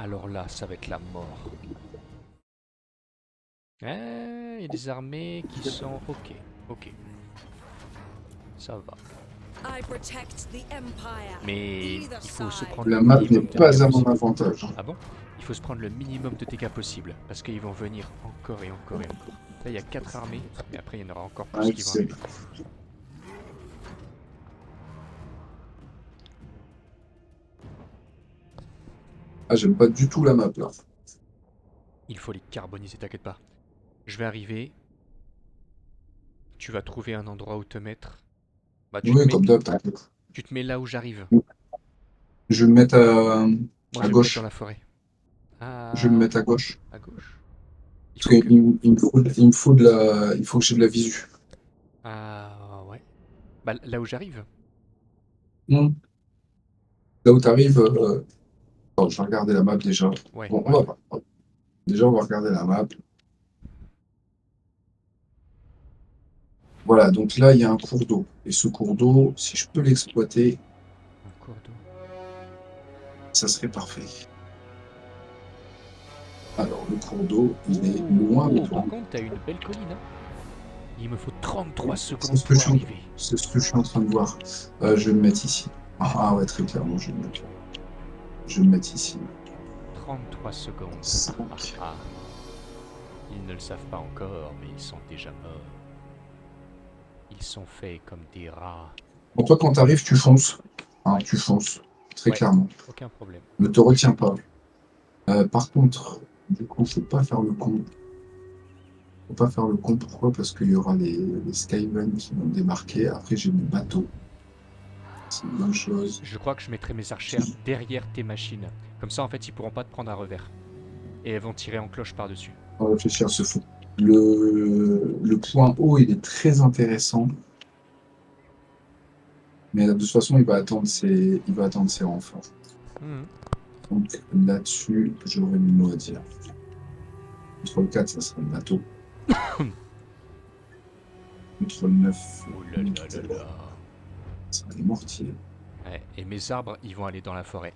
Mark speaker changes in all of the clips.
Speaker 1: Alors là, ça va être la mort. Il y a des armées qui sont... Ok, ok. Ça va. Mais il faut se prendre le
Speaker 2: La map n'est
Speaker 1: minimum de dégâts
Speaker 2: pas à mon
Speaker 1: possible.
Speaker 2: avantage.
Speaker 1: Ah bon? Il faut se prendre le minimum de dégâts possible. Parce qu'ils vont venir encore et encore et encore. Là, il y a 4 armées. Mais après, il y en aura encore plus
Speaker 2: Ouais,
Speaker 1: qui vont
Speaker 2: c'est-
Speaker 1: arriver.
Speaker 2: Ah, j'aime pas du tout la map là.
Speaker 1: Il faut les carboniser, t'inquiète pas. Je vais arriver. Tu vas trouver un endroit où te mettre. Bah,
Speaker 2: Oui, comme d'hab, t'inquiète.
Speaker 1: tu te mets là où j'arrive.
Speaker 2: Je vais me mettre
Speaker 1: Moi,
Speaker 2: à
Speaker 1: je vais me mettre dans
Speaker 2: gauche.
Speaker 1: la forêt.
Speaker 2: Je vais me
Speaker 1: Ah,
Speaker 2: mettre à gauche.
Speaker 1: à gauche. Il
Speaker 2: Parce
Speaker 1: faut que...
Speaker 2: il me faut de la, il faut que j'ai de la visu.
Speaker 1: Ah, ouais. Bah, là où j'arrive.
Speaker 2: Hmm. Là où t'arrives, attends, je vais regarder la map déjà.
Speaker 1: Ouais,
Speaker 2: Bon, on
Speaker 1: ouais.
Speaker 2: va pas. Déjà, on va regarder la map. Voilà, donc là, il y a un cours d'eau. Et ce cours d'eau, si je peux l'exploiter,
Speaker 1: Un cours d'eau.
Speaker 2: ça serait parfait. Alors, le cours d'eau, il est loin de
Speaker 1: Oh,
Speaker 2: toi.
Speaker 1: par contre, t'as une belle colline, hein. Il me faut 33
Speaker 2: C'est
Speaker 1: secondes
Speaker 2: ce que
Speaker 1: pour
Speaker 2: je suis,
Speaker 1: arriver.
Speaker 2: c'est ce que je suis en train de voir. Je vais me mettre ici. Ah ouais, très clairement, je vais me mettre là. Je vais me mettre ici.
Speaker 1: 33 secondes. Ah,
Speaker 2: 5.
Speaker 1: ah. Ils ne le savent pas encore, mais ils sont déjà morts. Ils sont faits comme des rats.
Speaker 2: Bon, toi, quand tu arrives, tu fonces. Hein, tu fonces, très
Speaker 1: Ouais,
Speaker 2: clairement.
Speaker 1: aucun problème.
Speaker 2: Ne te retiens pas. Par contre, du coup, faut pas faire le con. Faut pas faire le con. Pourquoi? Parce qu'il y aura les Skaven qui vont débarquer. Après, j'ai mes bateaux. C'est une bonne chose.
Speaker 1: Je crois que je mettrai mes archères derrière tes machines. Comme ça, en fait, ils pourront pas te prendre à revers. Et elles vont tirer en cloche par-dessus.
Speaker 2: On va réfléchir à ce fou. Le point haut, il est très intéressant. Mais de toute façon, il va attendre ses renforts.
Speaker 1: Mhm.
Speaker 2: Donc là-dessus, j'aurais une mot à dire. Contrôle 4, ça serait le bateau. Contrôle 9,
Speaker 1: Oh là là là là.
Speaker 2: ça serait les mortiers.
Speaker 1: Ouais, et mes arbres, ils vont aller dans la forêt.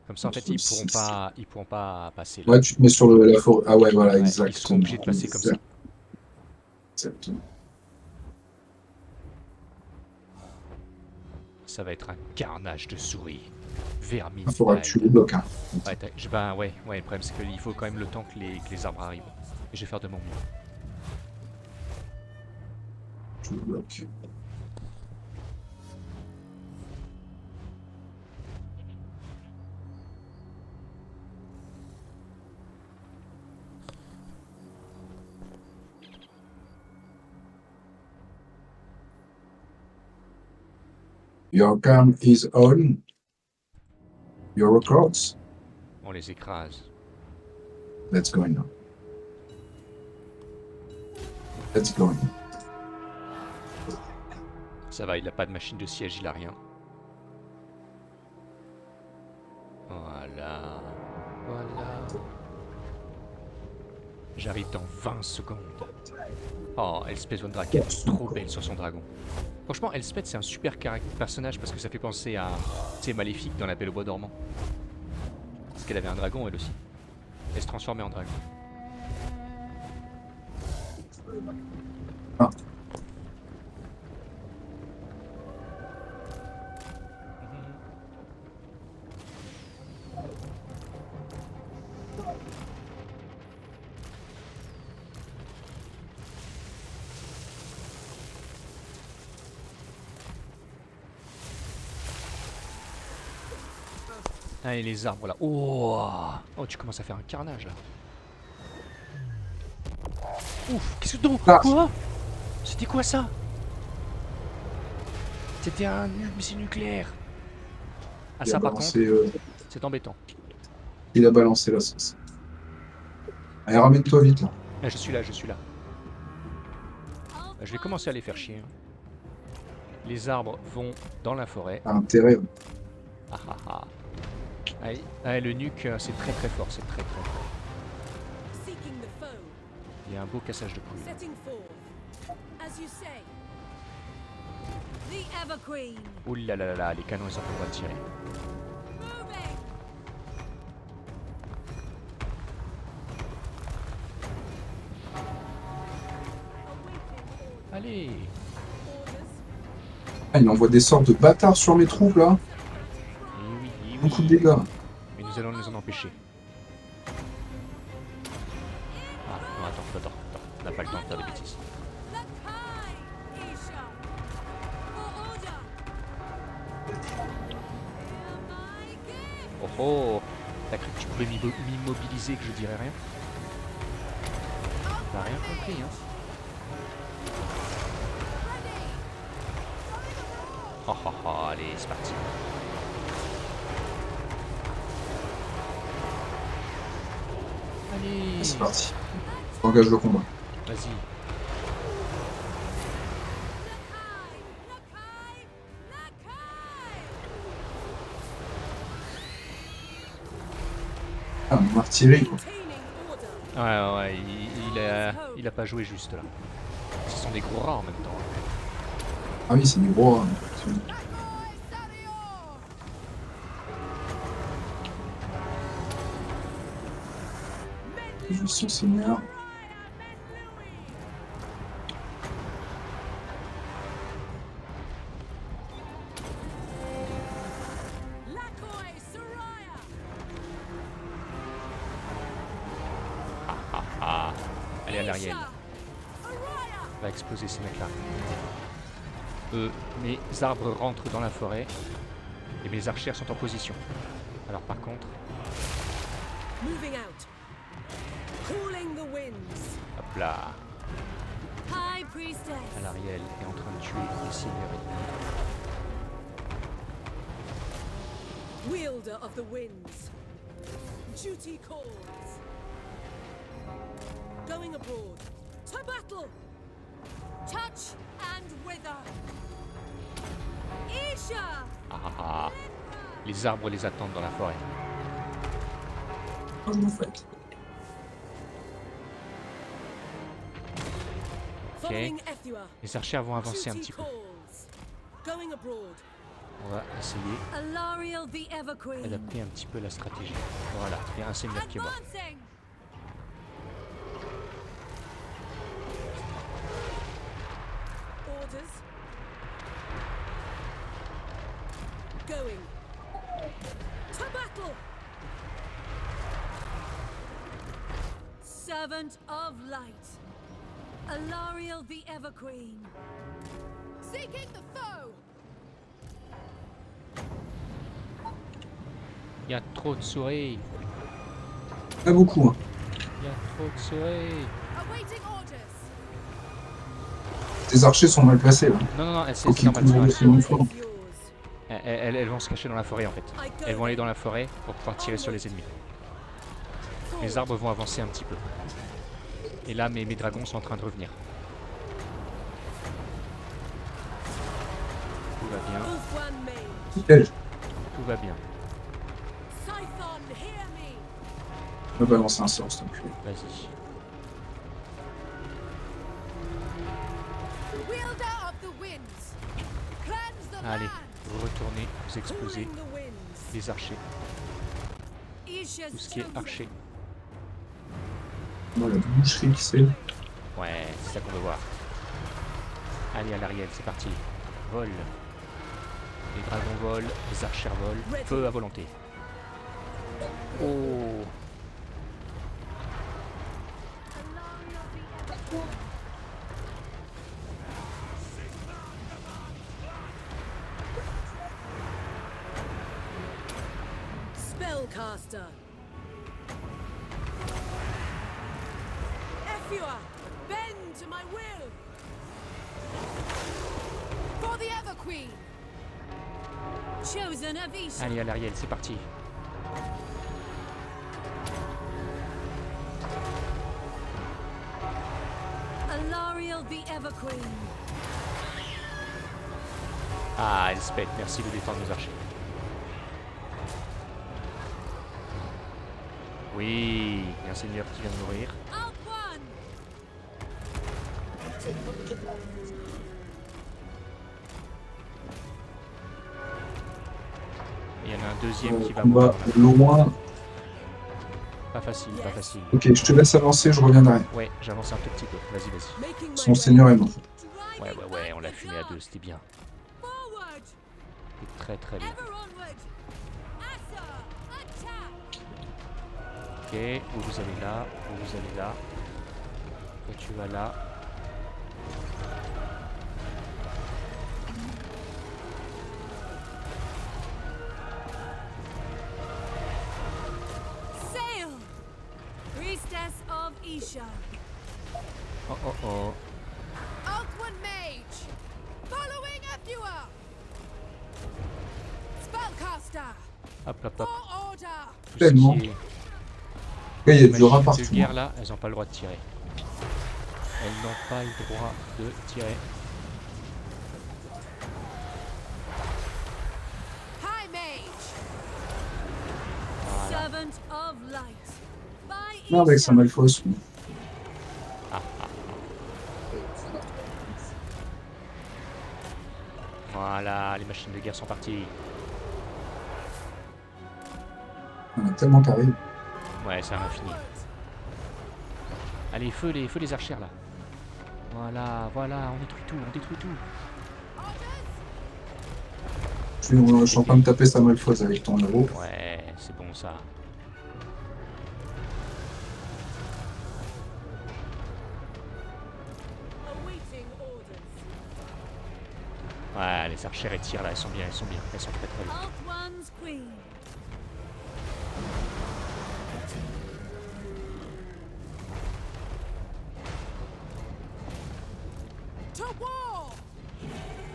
Speaker 1: Comme ça, en fait,
Speaker 2: Contrôle 6.
Speaker 1: ils pourront pas passer là.
Speaker 2: Ouais, tu te mets sur la forêt. Ah ouais, voilà,
Speaker 1: Ouais, ils seront
Speaker 2: exactement.
Speaker 1: obligés de passer comme ça.
Speaker 2: Exactement.
Speaker 1: Ça va être un carnage de souris.
Speaker 2: Il faudra que tu
Speaker 1: Vermintide.
Speaker 2: les bloques. Hein.
Speaker 1: Ouais, ouais, le problème c'est qu'il faut quand même le temps que les arbres arrivent. Et je vais faire de mon mieux.
Speaker 2: Tu les bloques. Your cam is on. Your records.
Speaker 1: On les écrase.
Speaker 2: Let's go now. Let's go.
Speaker 1: Ça va, il a pas de machine de siège, il a rien. Voilà. Voilà. J'arrive dans 20 secondes. Oh, Elspeth Von Draken est trop belle sur son dragon. Franchement, Elspeth, c'est un super personnage parce que ça fait penser à, tu sais, Maléfique dans La Belle au Bois dormant. Parce qu'elle avait un dragon, elle aussi. Elle se transformait en dragon.
Speaker 2: Ah.
Speaker 1: Ah, et les arbres là. Oh, oh, tu commences à faire un carnage là. Ouf, qu'est-ce que... Non,
Speaker 2: Ah.
Speaker 1: quoi? C'était quoi ça? C'était un missile nucléaire. Ah, ça par contre, c'est embêtant.
Speaker 2: Il a balancé la sauce. Allez, ramène-toi vite là.
Speaker 1: Ah, je suis là, je suis là. Je vais commencer à les faire chier. Les arbres vont dans la forêt.
Speaker 2: T'as intérêt.
Speaker 1: Ah ah ah. Allez, allez, le nuque, c'est très très fort, c'est très très fort. Il y a un beau cassage de couilles. Ouh là là là là, les canons ils sont pas de tirer. Allez.
Speaker 2: Ah, il envoie des sorts de bâtards sur mes troupes là.
Speaker 1: Et oui, et oui.
Speaker 2: Beaucoup de dégâts.
Speaker 1: Mais nous allons les en empêcher. Ah, non, attends. On n'a pas le temps de faire des bêtises. Oh oh. T'as cru que tu pouvais m'immobiliser, que je dirais rien? T'as rien compris, hein? Oh oh oh, allez, c'est parti. Allez.
Speaker 2: C'est parti. Engage le combat.
Speaker 1: Vas-y.
Speaker 2: Ah, mon artillerie quoi.
Speaker 1: Ouais, il a pas joué juste là. Ce sont des gros rats en même temps.
Speaker 2: Ah oui, c'est des gros. Hein. Juste son seigneur.
Speaker 1: Ah, allez à l'arrière. Va exploser ces mecs là. Mes arbres rentrent dans la forêt et mes archères sont en position. Alors par contre, hop là, Alarielle est en train de tuer les seigneurs ennemis.
Speaker 3: Wielder of the winds, duty calls. Going abroad, to battle. Touch and wither. Isha.
Speaker 1: Ah. Les arbres les attendent dans la forêt.
Speaker 2: Comme vous faites.
Speaker 1: Ok. Les archères vont avancer un petit peu.
Speaker 3: Going abroad.
Speaker 1: On va essayer
Speaker 3: Alariel the Everqueen.
Speaker 1: d'adapter un petit peu la stratégie. Voilà, il y a un seigneur qui est mort.
Speaker 3: Advancing. Orders. Going. To battle. Servant of light. Alariel the Everqueen. Seeking the foe.
Speaker 1: Il y a trop de souris.
Speaker 2: Pas beaucoup. Hein.
Speaker 1: Il y a trop de souris.
Speaker 3: Awaiting orders.
Speaker 2: Tes archers sont mal placés là.
Speaker 1: Non, c'est
Speaker 2: Ok,
Speaker 1: normal.
Speaker 2: cool.
Speaker 1: C'est normal.
Speaker 2: Ils vont
Speaker 3: Is yours.
Speaker 1: Elles vont se cacher dans la forêt en fait. Elles vont aller dans la forêt pour pouvoir tirer sur les ennemis. Les arbres vont avancer un petit peu. Et là, mes dragons sont en train de revenir. Tout va bien,
Speaker 3: Ulfwan Mage.
Speaker 2: Nickel.
Speaker 1: tout va bien.
Speaker 3: Scython, hear me.
Speaker 2: Je vais balancer un sort, s'il te plaît.
Speaker 1: Vas-y.
Speaker 3: Wielder of the winds. Cleanse the
Speaker 1: Allez,
Speaker 3: land.
Speaker 1: vous retournez, vous explosez
Speaker 3: Cooling the winds.
Speaker 1: les archers.
Speaker 3: Isha's
Speaker 1: Tout ce qui est
Speaker 3: chosen.
Speaker 1: archer.
Speaker 2: Voilà, la boucherie qui c'est.
Speaker 1: Ouais, c'est ça qu'on veut voir. Allez à l'arrière, c'est parti. Vol. Les dragons volent, les archères volent. Feu à volonté. Oh.
Speaker 3: Spellcaster. Efua, bend to my will. For the Everqueen. Chosen of Isha.
Speaker 1: Allez à l'arrière, c'est parti.
Speaker 3: Alariel the Everqueen.
Speaker 1: Ah, Elspeth, merci de défendre nos archers. Oui, il y a un seigneur qui vient de mourir.
Speaker 3: Alpwan.
Speaker 1: Et il y en a un deuxième qui va
Speaker 2: Combat
Speaker 1: mourir.
Speaker 2: loin.
Speaker 1: Pas facile, pas facile.
Speaker 2: Ok, je te laisse avancer, je reviens derrière.
Speaker 1: Ouais, j'avance un tout petit peu. Vas-y, vas-y.
Speaker 3: Making my
Speaker 2: Son
Speaker 3: way.
Speaker 2: seigneur est mort.
Speaker 3: Drive
Speaker 1: Ouais, on l'a fumé à deux, c'était bien.
Speaker 3: Forward!
Speaker 1: C'était très très bien.
Speaker 3: Ever onward! Asa! Attack!
Speaker 1: Ok, vous allez là, vous allez là. Toi tu vas là.
Speaker 3: Sail! Priestess of Isha.
Speaker 1: Oh oh oh.
Speaker 3: Alquan Mage! Following Abdua! Spellcaster!
Speaker 1: Hop hop hop.
Speaker 3: For order!
Speaker 1: Tout ce
Speaker 2: Tellement.
Speaker 1: qui est
Speaker 2: Là, il y a du
Speaker 1: machine
Speaker 2: rat
Speaker 1: de
Speaker 2: partout.
Speaker 1: guerre là, elles n'ont pas le droit de tirer. Elles n'ont pas le droit de tirer.
Speaker 3: High Mage!
Speaker 1: Voilà.
Speaker 3: Servant of Light. By
Speaker 2: Non, avec
Speaker 3: Isha.
Speaker 2: sa malfausse.
Speaker 1: Voilà, les machines de guerre sont parties.
Speaker 2: On a tellement carré.
Speaker 1: Ouais, c'est un infini. Allez, feu les archères là. Voilà, on détruit tout.
Speaker 2: Je suis en train de taper sa malfausse avec ton héros.
Speaker 1: Ouais, c'est bon ça.
Speaker 3: Awaiting orders.
Speaker 1: Ouais, les archères elles tirent là, elles sont bien, elles sont très très bien.
Speaker 3: Alquan's Queen. To war!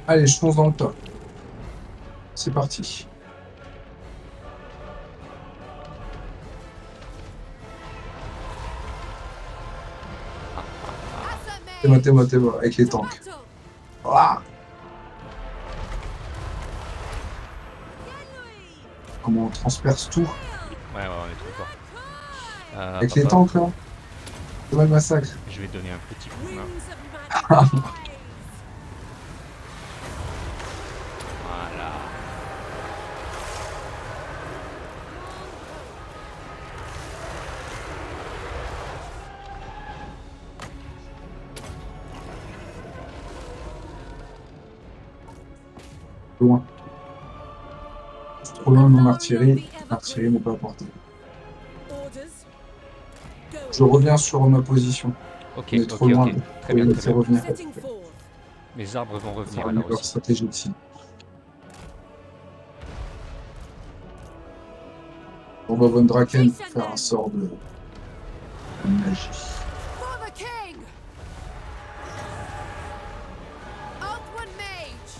Speaker 2: Allez, je fonce dans le tas. C'est parti.
Speaker 3: Asa
Speaker 2: T'es moi,
Speaker 3: Mage.
Speaker 2: avec les
Speaker 3: To
Speaker 2: tanks.
Speaker 3: battle!
Speaker 2: Ah,
Speaker 3: Yenui!
Speaker 2: comment on transperce tout.
Speaker 1: Ouais, on est trop fort.
Speaker 2: Avec les tanks, là. C'est pas le massacre.
Speaker 1: Je vais te donner un petit coup de main.
Speaker 3: Wings of Magpies!
Speaker 1: Voilà.
Speaker 2: Loin. C'est trop loin de mon artillerie. L'artillerie n'est pas apportée.
Speaker 3: Orders. Go.
Speaker 2: Je reviens sur ma position.
Speaker 1: Ok,
Speaker 2: On est trop loin.
Speaker 1: Très bien, très bien.
Speaker 2: Revenir.
Speaker 3: Setting forth.
Speaker 1: Les arbres vont revenir
Speaker 2: Faire
Speaker 1: alors
Speaker 2: leur
Speaker 1: aussi.
Speaker 2: stratégie aussi. On va Von Draken pour faire un sort de magie.
Speaker 3: For the king! Alquan Mage!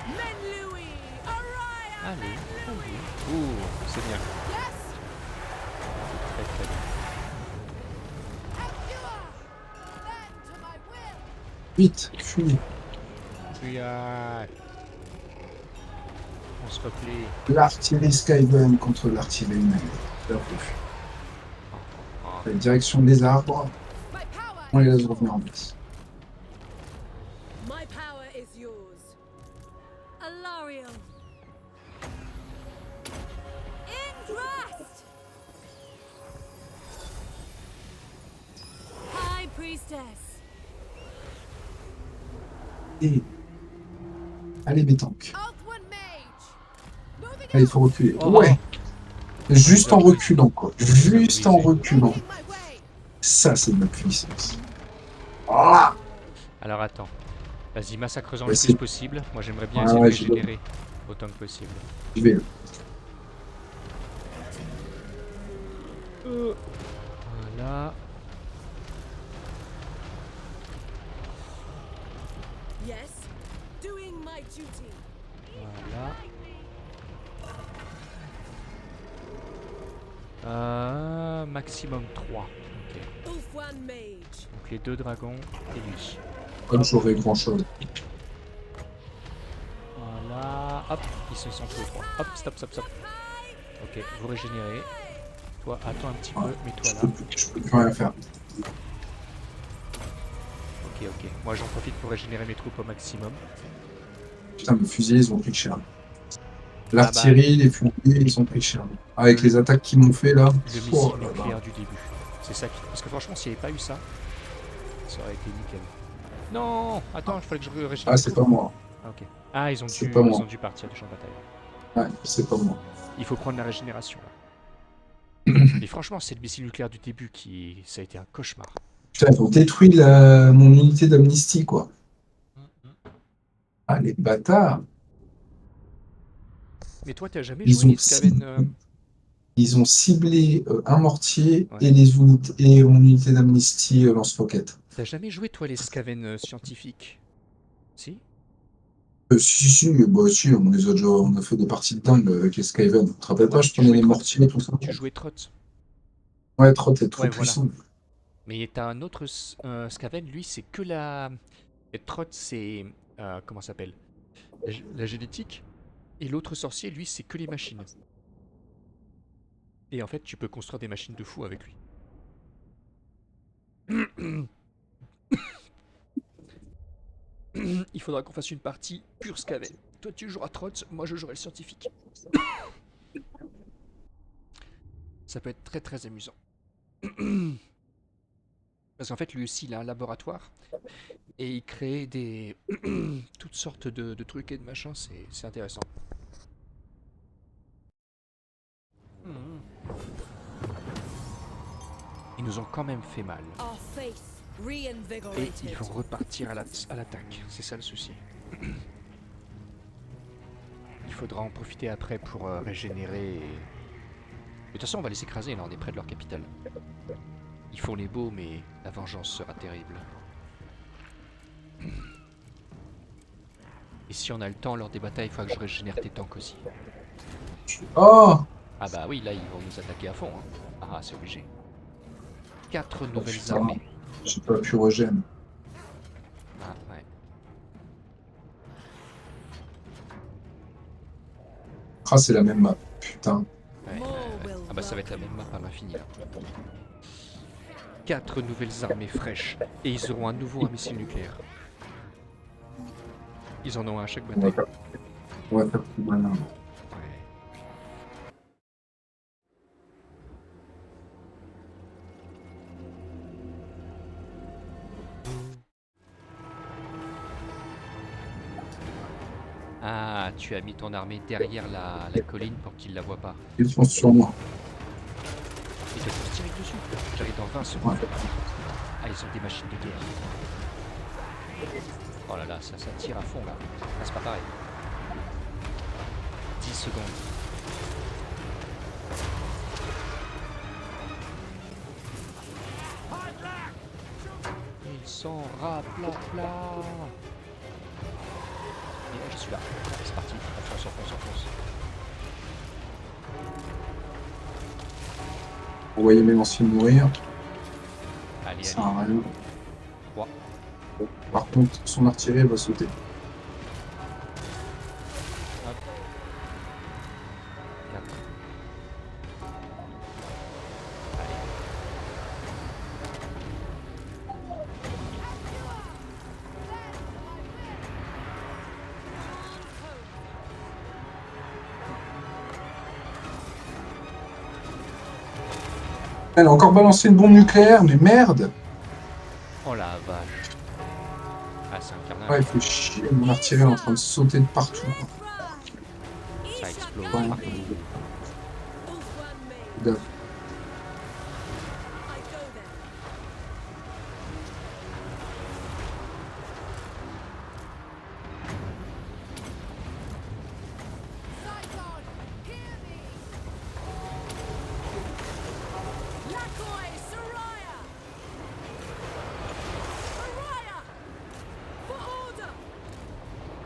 Speaker 3: Menlui! Araya!
Speaker 1: Allez,
Speaker 3: Menlui!
Speaker 1: ouh, c'est bien,
Speaker 3: Yes!
Speaker 1: très très bien.
Speaker 3: Abdua! Bend to my will!
Speaker 2: Vite, fuis.
Speaker 1: On se replie.
Speaker 2: L'artillerie Skygun contre l'artillerie humaine. Bien vu.
Speaker 1: Oh,
Speaker 2: La direction des arbres,
Speaker 3: My power
Speaker 2: on les
Speaker 3: is
Speaker 2: laisse
Speaker 3: yours.
Speaker 2: revenir en place.
Speaker 3: My power is yours. Alariel. Ingrast! High Priestess.
Speaker 2: Et... Allez, mes tanks.
Speaker 3: Alquan Mage. Moving
Speaker 2: Allez, il
Speaker 3: out.
Speaker 2: faut reculer.
Speaker 1: Oh.
Speaker 2: Ouais. Juste en reculant, quoi. Juste en reculant.
Speaker 3: Making my way.
Speaker 2: Ça, c'est de la puissance. Ah,
Speaker 1: Alors attends. Vas-y, massacre-en
Speaker 2: Ouais,
Speaker 1: le
Speaker 2: c'est-
Speaker 1: plus possible. Moi j'aimerais bien
Speaker 2: Ouais,
Speaker 1: essayer
Speaker 2: ouais,
Speaker 1: de
Speaker 2: je
Speaker 1: régénérer autant que possible.
Speaker 2: je vais.
Speaker 1: Voilà.
Speaker 3: Yes. Doing my duty.
Speaker 1: Voilà. Maximum 3. Ok.
Speaker 3: Ulfwan Mage.
Speaker 1: Donc les deux dragons et lui.
Speaker 2: Comme j'aurais grand chose.
Speaker 1: Voilà. Hop, ils se sont tous les trois. Hop, stop. Ok, vous régénérez. Toi, attends un petit peu, mets-toi là.
Speaker 2: Je peux plus rien faire.
Speaker 1: Ok. Moi j'en profite pour régénérer mes troupes au maximum.
Speaker 2: Putain, mes fusils, ils ont pris cher. L'artillerie, les fusils, ils ont pris cher. Avec les attaques qu'ils m'ont fait là.
Speaker 1: Le
Speaker 2: Oh
Speaker 1: missile
Speaker 2: là là.
Speaker 1: nucléaire du début. C'est ça qui... Parce que franchement, s'il n'y avait pas eu ça, ça aurait été nickel. Non, attends, il fallait que je régénère.
Speaker 2: Ah, c'est pas moi.
Speaker 1: Ah, ok. Ah,
Speaker 2: C'est pas moi.
Speaker 1: ils ont dû partir du champ de bataille.
Speaker 2: Ouais, c'est pas moi.
Speaker 1: Il faut prendre la régénération là. Mais franchement, c'est le missile nucléaire du début qui... Ça a été un cauchemar.
Speaker 2: Putain, ils ont détruit mon unité d'amnistie, quoi. Ah, les bâtards.
Speaker 1: Mais toi, t'as jamais
Speaker 2: Ils
Speaker 1: joué
Speaker 2: ont
Speaker 1: les Skaven
Speaker 2: Ils ont ciblé un mortier
Speaker 1: Ouais.
Speaker 2: et les unités et mon unité d'amnistie lance-roquettes.
Speaker 1: T'as jamais joué, toi, les Skaven scientifiques? Si?
Speaker 2: Si, bah, si, on a fait des parties de dingue avec les Skaven. Tu te rappelles
Speaker 1: Ouais,
Speaker 2: pas,
Speaker 1: mais
Speaker 2: je
Speaker 1: tu
Speaker 2: prenais
Speaker 1: jouais
Speaker 2: les
Speaker 1: Trot.
Speaker 2: mortiers et tout ça.
Speaker 1: Tu jouais Trot.
Speaker 2: Ouais, Trot est trop
Speaker 1: Ouais, voilà.
Speaker 2: puissant.
Speaker 1: Mais t'as un autre Skaven, lui, c'est que la... Et Trot, c'est... comment ça s'appelle? La génétique. Et l'autre sorcier, lui, c'est que les machines. Et en fait, tu peux construire des machines de fou avec lui. Il faudra qu'on fasse une partie pure Skaven. Toi, tu joueras Trot, moi, je jouerai le scientifique. Ça peut être très très amusant. Parce qu'en fait, lui aussi, il a un laboratoire. Et il crée des... toutes sortes de trucs et de machins. C'est intéressant. Ils nous ont quand même fait mal.
Speaker 3: Our faith
Speaker 1: Et
Speaker 3: reinvigorated.
Speaker 1: ils vont repartir à l'attaque. C'est ça le souci. Il faudra en profiter après pour régénérer. De toute façon, on va les écraser là, on est près de leur capitale. Ils font les beaux, mais la vengeance sera terrible. Et si on a le temps lors des batailles, il faudra que je régénère tes tanks aussi.
Speaker 2: Oh!
Speaker 1: Ah bah oui, là ils vont nous attaquer à fond. Hein. Ah, c'est obligé. 4 nouvelles
Speaker 2: Putain.
Speaker 1: armées.
Speaker 2: J'ai pas pu régène.
Speaker 1: Ah ouais.
Speaker 2: Ah, c'est la même map. Putain.
Speaker 1: Ouais, ah bah ça va être la même map à l'infini là. 4 nouvelles armées fraîches. Et ils auront à nouveau un missile nucléaire. Ils en ont un à chaque bataille.
Speaker 2: On va faire plus malin.
Speaker 1: Ouais. Ah, tu as mis ton armée derrière la colline pour qu'ils la voient pas.
Speaker 2: Ils sont sur moi.
Speaker 1: Ils doivent tous tirer dessus. J'arrive dans 20 secondes.
Speaker 2: Ouais.
Speaker 1: Ah, ils ont des machines de guerre. Oh là là, ça tire à fond là. Ah, c'est pas pareil. 10 secondes. Ils sont raplapla. Et là, je suis là. Allez, c'est parti. On fonce, on fonce, on fonce.
Speaker 2: Vous voyez mes lanciers mourir.
Speaker 1: Allez,
Speaker 2: Ça
Speaker 1: allez.
Speaker 2: sert à rien.
Speaker 1: 3,
Speaker 2: Par contre, son artillerie va sauter.
Speaker 1: 4. Allez.
Speaker 2: Elle a encore balancé une bombe nucléaire, mais merde!
Speaker 1: Oh la vache. Ah, c'est un carnage.
Speaker 2: Ouais, il fait chier, mon artillerie est en train de sauter de partout.
Speaker 1: Ça explose
Speaker 2: Ouais.
Speaker 1: partout.
Speaker 2: Gaffe.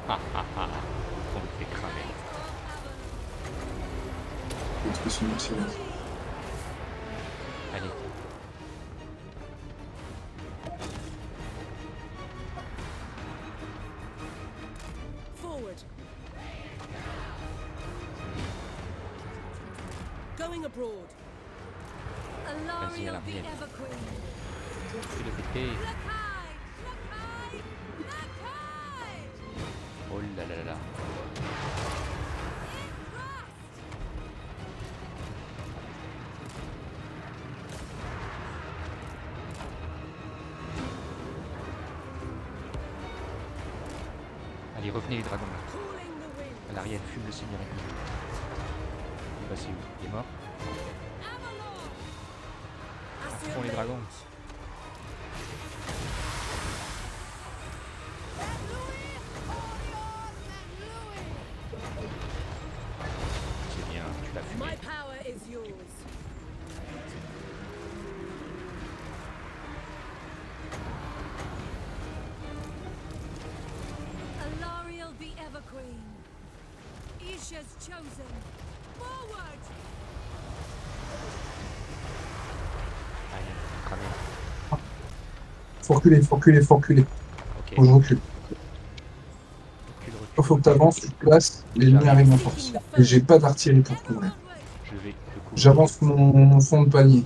Speaker 1: Ah ah ah. On me fait cramer.
Speaker 2: Détruit son artillerie.
Speaker 1: Allez.
Speaker 3: Forward. Going abroad.
Speaker 1: Vas-y, à
Speaker 3: Alaria the
Speaker 1: l'arrière.
Speaker 3: Everqueen.
Speaker 1: Fais le péter.
Speaker 3: Lakai! Lakai! Lakai!
Speaker 1: Oh là là là là. Allez, revenez les dragons là.
Speaker 3: Calling the wind.
Speaker 1: À l'arrière, fume le seigneur. Il est passé où? Il est mort.
Speaker 3: Avalon.
Speaker 1: Affront les dragons. C'est bien, tu l'as fumé.
Speaker 3: My power is yours. Alariel the Everqueen. Isha's chosen. Forward!
Speaker 1: Allez, cramé.
Speaker 2: Faut reculer, faut reculer, faut reculer.
Speaker 1: Ok,
Speaker 2: Faut que je recule.
Speaker 1: recule,
Speaker 2: Faut que t'avances, tu te places, l'ennemi arrive en force. Et j'ai pas d'artillerie pour couvrir.
Speaker 1: Je vais te couvrir.
Speaker 2: J'avance mon fond de panier.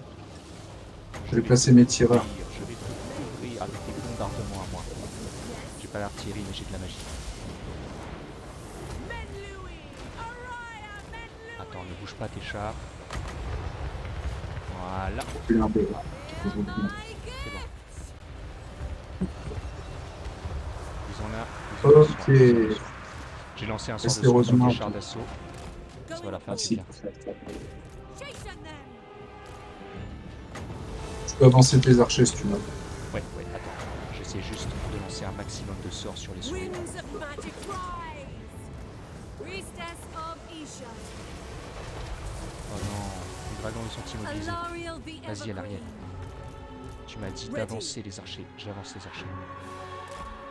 Speaker 2: Je vais placer mes tireurs.
Speaker 1: Je vais te couvrir avec des bombardements à moi. J'ai pas d'artillerie, mais j'ai de la magie.
Speaker 3: Menlui! Araya Menlui!
Speaker 1: Attends, ne bouge pas tes chars. Voilà,
Speaker 2: Recule un peu, là.
Speaker 3: My
Speaker 1: c'est bon.
Speaker 3: gift!
Speaker 1: Ils ont là. Ils ont
Speaker 2: Ok.
Speaker 1: le soin. J'ai lancé un sort de
Speaker 2: Restez
Speaker 1: soin sur
Speaker 2: heureusement.
Speaker 1: tes chars d'assaut. Ça va leur faire du
Speaker 2: Merci.
Speaker 1: bien.
Speaker 3: Chasten them!
Speaker 2: Tu peux avancer tes archers si tu veux.
Speaker 1: Ouais, attends. J'essaie juste de lancer un maximum de sorts sur les souris.
Speaker 3: Winds of magic rise! Priestess of Isha!
Speaker 1: Oh non, les dragons ils sont immobilisés.
Speaker 3: Alariel the
Speaker 1: Vas-y, à l'arrière.
Speaker 3: Evergreen!
Speaker 1: Tu m'as dit
Speaker 3: Ready.
Speaker 1: d'avancer les archers. J'avance les archers.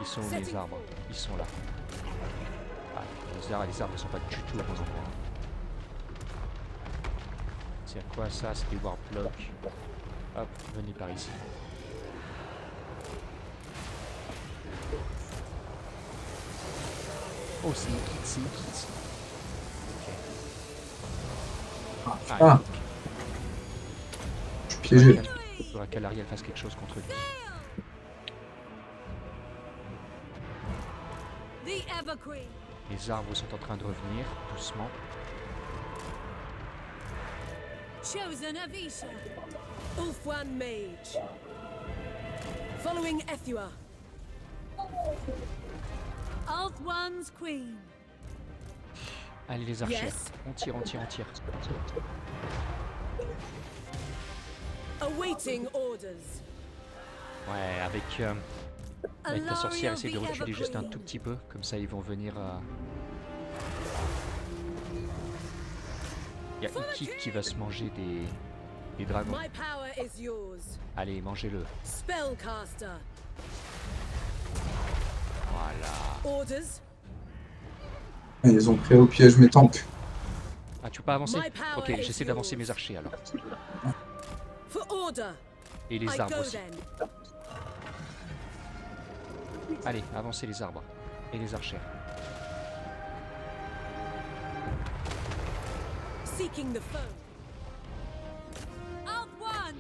Speaker 1: Ils sont où les arbres? Ils sont là. Ah, les arbres ne sont pas du tout à bon endroit. C'est à quoi ça? C'est des warblocks. Hop, venez par ici. Oh, c'est une kit, c'est une kit. Ok.
Speaker 2: Ah, je suis piégé.
Speaker 1: Il faudra qu'Alariel fasse quelque chose contre lui.
Speaker 3: The Everqueen!
Speaker 1: Les arbres sont en train de revenir, doucement.
Speaker 3: Chosen of Isha! Ulfwan Mage! Following Ethua! Ulfwan's Queen!
Speaker 1: Allez les archers,
Speaker 3: Yes.
Speaker 1: on tire, on tire, on tire.
Speaker 3: Awaiting orders!
Speaker 1: Ouais, avec ta sorcière, essaie de reculer juste un tout petit peu, comme ça ils vont venir. Il y a Ikit qui va se manger des dragons.
Speaker 3: My power is yours!
Speaker 1: Allez, mangez-le.
Speaker 3: Spellcaster!
Speaker 1: Voilà.
Speaker 3: Orders!
Speaker 2: Ils ont pris au piège mes tanks.
Speaker 1: Ah, tu peux pas avancer?
Speaker 3: My power
Speaker 1: Ok,
Speaker 3: is
Speaker 1: j'essaie d'avancer
Speaker 3: yours.
Speaker 1: mes archers alors.
Speaker 3: For order!
Speaker 1: Et les
Speaker 3: I
Speaker 1: arbres
Speaker 3: go
Speaker 1: aussi.
Speaker 3: then!
Speaker 1: Allez, avancez les arbres. Et les archers.
Speaker 3: Seeking the foe! Out one!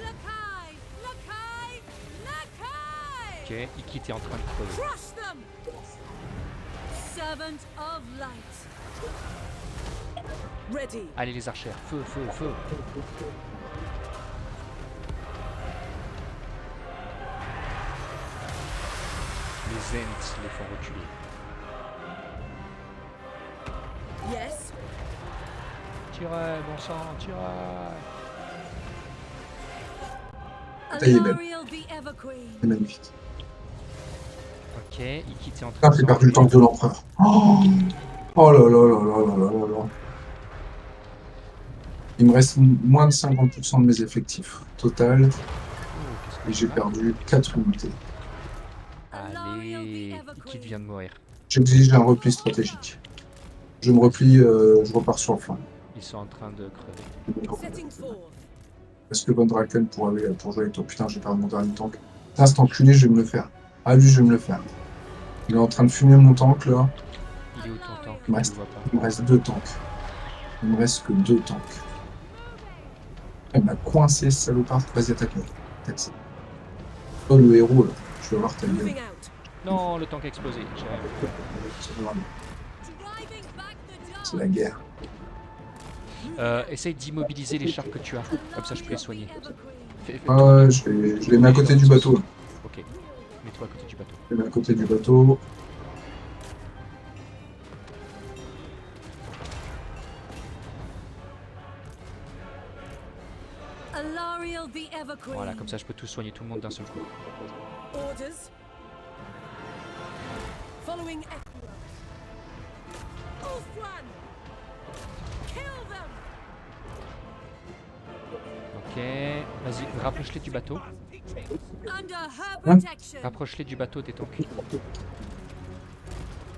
Speaker 3: Lakai! Lakai! Lakai!
Speaker 1: Ok, Ikit est en train de crever.
Speaker 3: Crush them! Servant of light! Ready!
Speaker 1: Allez les archers, feu, feu, feu. Les Ents les font reculer.
Speaker 3: Yes!
Speaker 1: Tirez, bon sang, tirez.
Speaker 2: taille est belle.
Speaker 3: Alariel the Everqueen!
Speaker 2: C'est magnifique.
Speaker 1: Ok, Ikit est en train
Speaker 2: Ah,
Speaker 1: de
Speaker 2: j'ai
Speaker 1: se
Speaker 2: perdu le tank de l'empereur. Oh, oh là là là là là là là là. Il me reste moins de 50% de mes effectifs total
Speaker 1: Oh, qu'est-ce que
Speaker 2: et j'ai
Speaker 1: tu as?
Speaker 2: perdu 4 unités.
Speaker 1: Allez, Ikit vient de mourir.
Speaker 2: J'exige un repli stratégique. Je me replie, je repars sur le flanc.
Speaker 1: Ils sont en train de crever.
Speaker 3: Setting forth!
Speaker 2: Est-ce que Von Draken pour jouer avec toi? Putain, j'ai perdu mon dernier tank. Putain, cet enculé, je vais me le faire. Ah, lui, je vais me le faire. Il est en train de fumer mon tank là.
Speaker 1: Il est où ton tank?
Speaker 2: Il me
Speaker 1: Je
Speaker 2: reste,
Speaker 1: le vois pas.
Speaker 2: il me reste 2 tanks. Il me reste que 2 tanks. Il m'a coincé ce salopard. Vas-y, attaque-le. Attaque-le. Oh, le héros là. Je vais voir ta gueule.
Speaker 3: Moving out!
Speaker 1: Non, le tank a explosé. J'ai rien vu.
Speaker 3: Driving back the
Speaker 2: C'est
Speaker 3: dark!
Speaker 2: la guerre.
Speaker 1: Essaye d'immobiliser les chars que tu as. Comme ça, je peux les soigner. Fais-
Speaker 2: Ouais, je les mets à côté du bateau. Là.
Speaker 1: Ok. Mets-toi à côté du bateau.
Speaker 2: Je les mets à côté du bateau.
Speaker 3: Alariel the Everqueen.
Speaker 1: Voilà, comme ça je peux tout soigner tout le monde d'un seul coup.
Speaker 3: Orders. Following Equinox. Ulfwan! Kill them!
Speaker 1: Ok, vas-y, rapproche-les du bateau.
Speaker 3: Under her
Speaker 2: Hein?
Speaker 3: protection.
Speaker 1: Rapproche-les du bateau, tes tanks.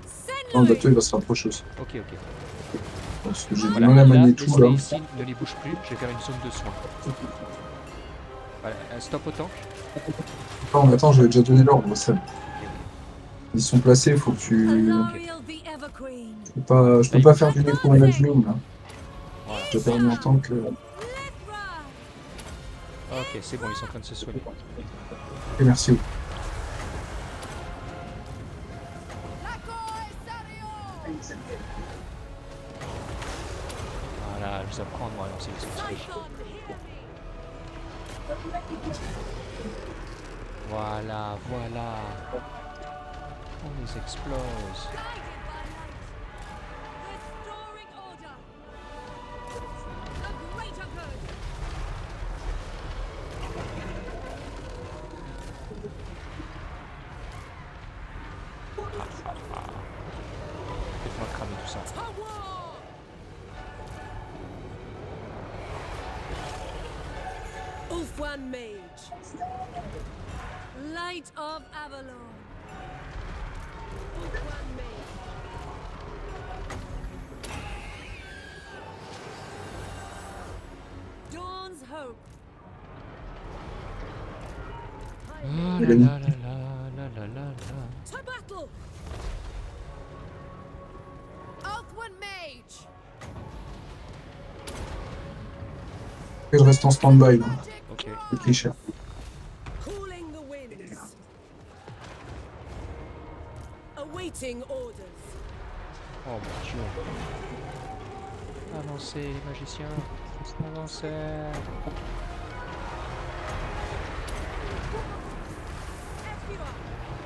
Speaker 3: Send
Speaker 2: Non, le
Speaker 3: Louis.
Speaker 2: bateau il va se rapprocher aussi.
Speaker 1: Ok, ok.
Speaker 2: Parce que j'ai
Speaker 1: Voilà,
Speaker 2: du mal à
Speaker 1: là,
Speaker 2: manier tout
Speaker 1: laisse-les
Speaker 2: là.
Speaker 1: ici, ne les bouge plus, je vais faire une zone de soins. Voilà, stop au tank.
Speaker 2: Attends, j'avais déjà donné l'ordre, ça. Ils sont placés, faut que tu.
Speaker 3: Alariel the Everqueen.
Speaker 2: Je peux pas faire du nécro-management là.
Speaker 1: Voilà.
Speaker 2: J'ai perdu en tant que.
Speaker 3: Let ride.
Speaker 1: Ok, c'est bon, ils sont en train de se soigner.
Speaker 2: Et merci.
Speaker 1: Voilà, je vais apprendre à lancer les sorties.
Speaker 3: Typhon, hear me.
Speaker 1: Voilà, voilà. On les explose.
Speaker 3: Guided by light. Restoring order. The greater good.
Speaker 1: Faites-moi cramer tout ça.
Speaker 3: To war. Ulfwan Mage. Light of Avalon. Ulfwan Mage. Dawn's Hope.
Speaker 1: Ah là là là là là là là là.
Speaker 3: To battle! Ulfwan Mage.
Speaker 2: Et je reste en stand-by là.
Speaker 1: Ok.
Speaker 2: C'est pris cher.
Speaker 3: Cooling the winds. Awaiting orders.
Speaker 1: Oh mon dieu. Avancez les magiciens. Avancez.
Speaker 3: Equinox,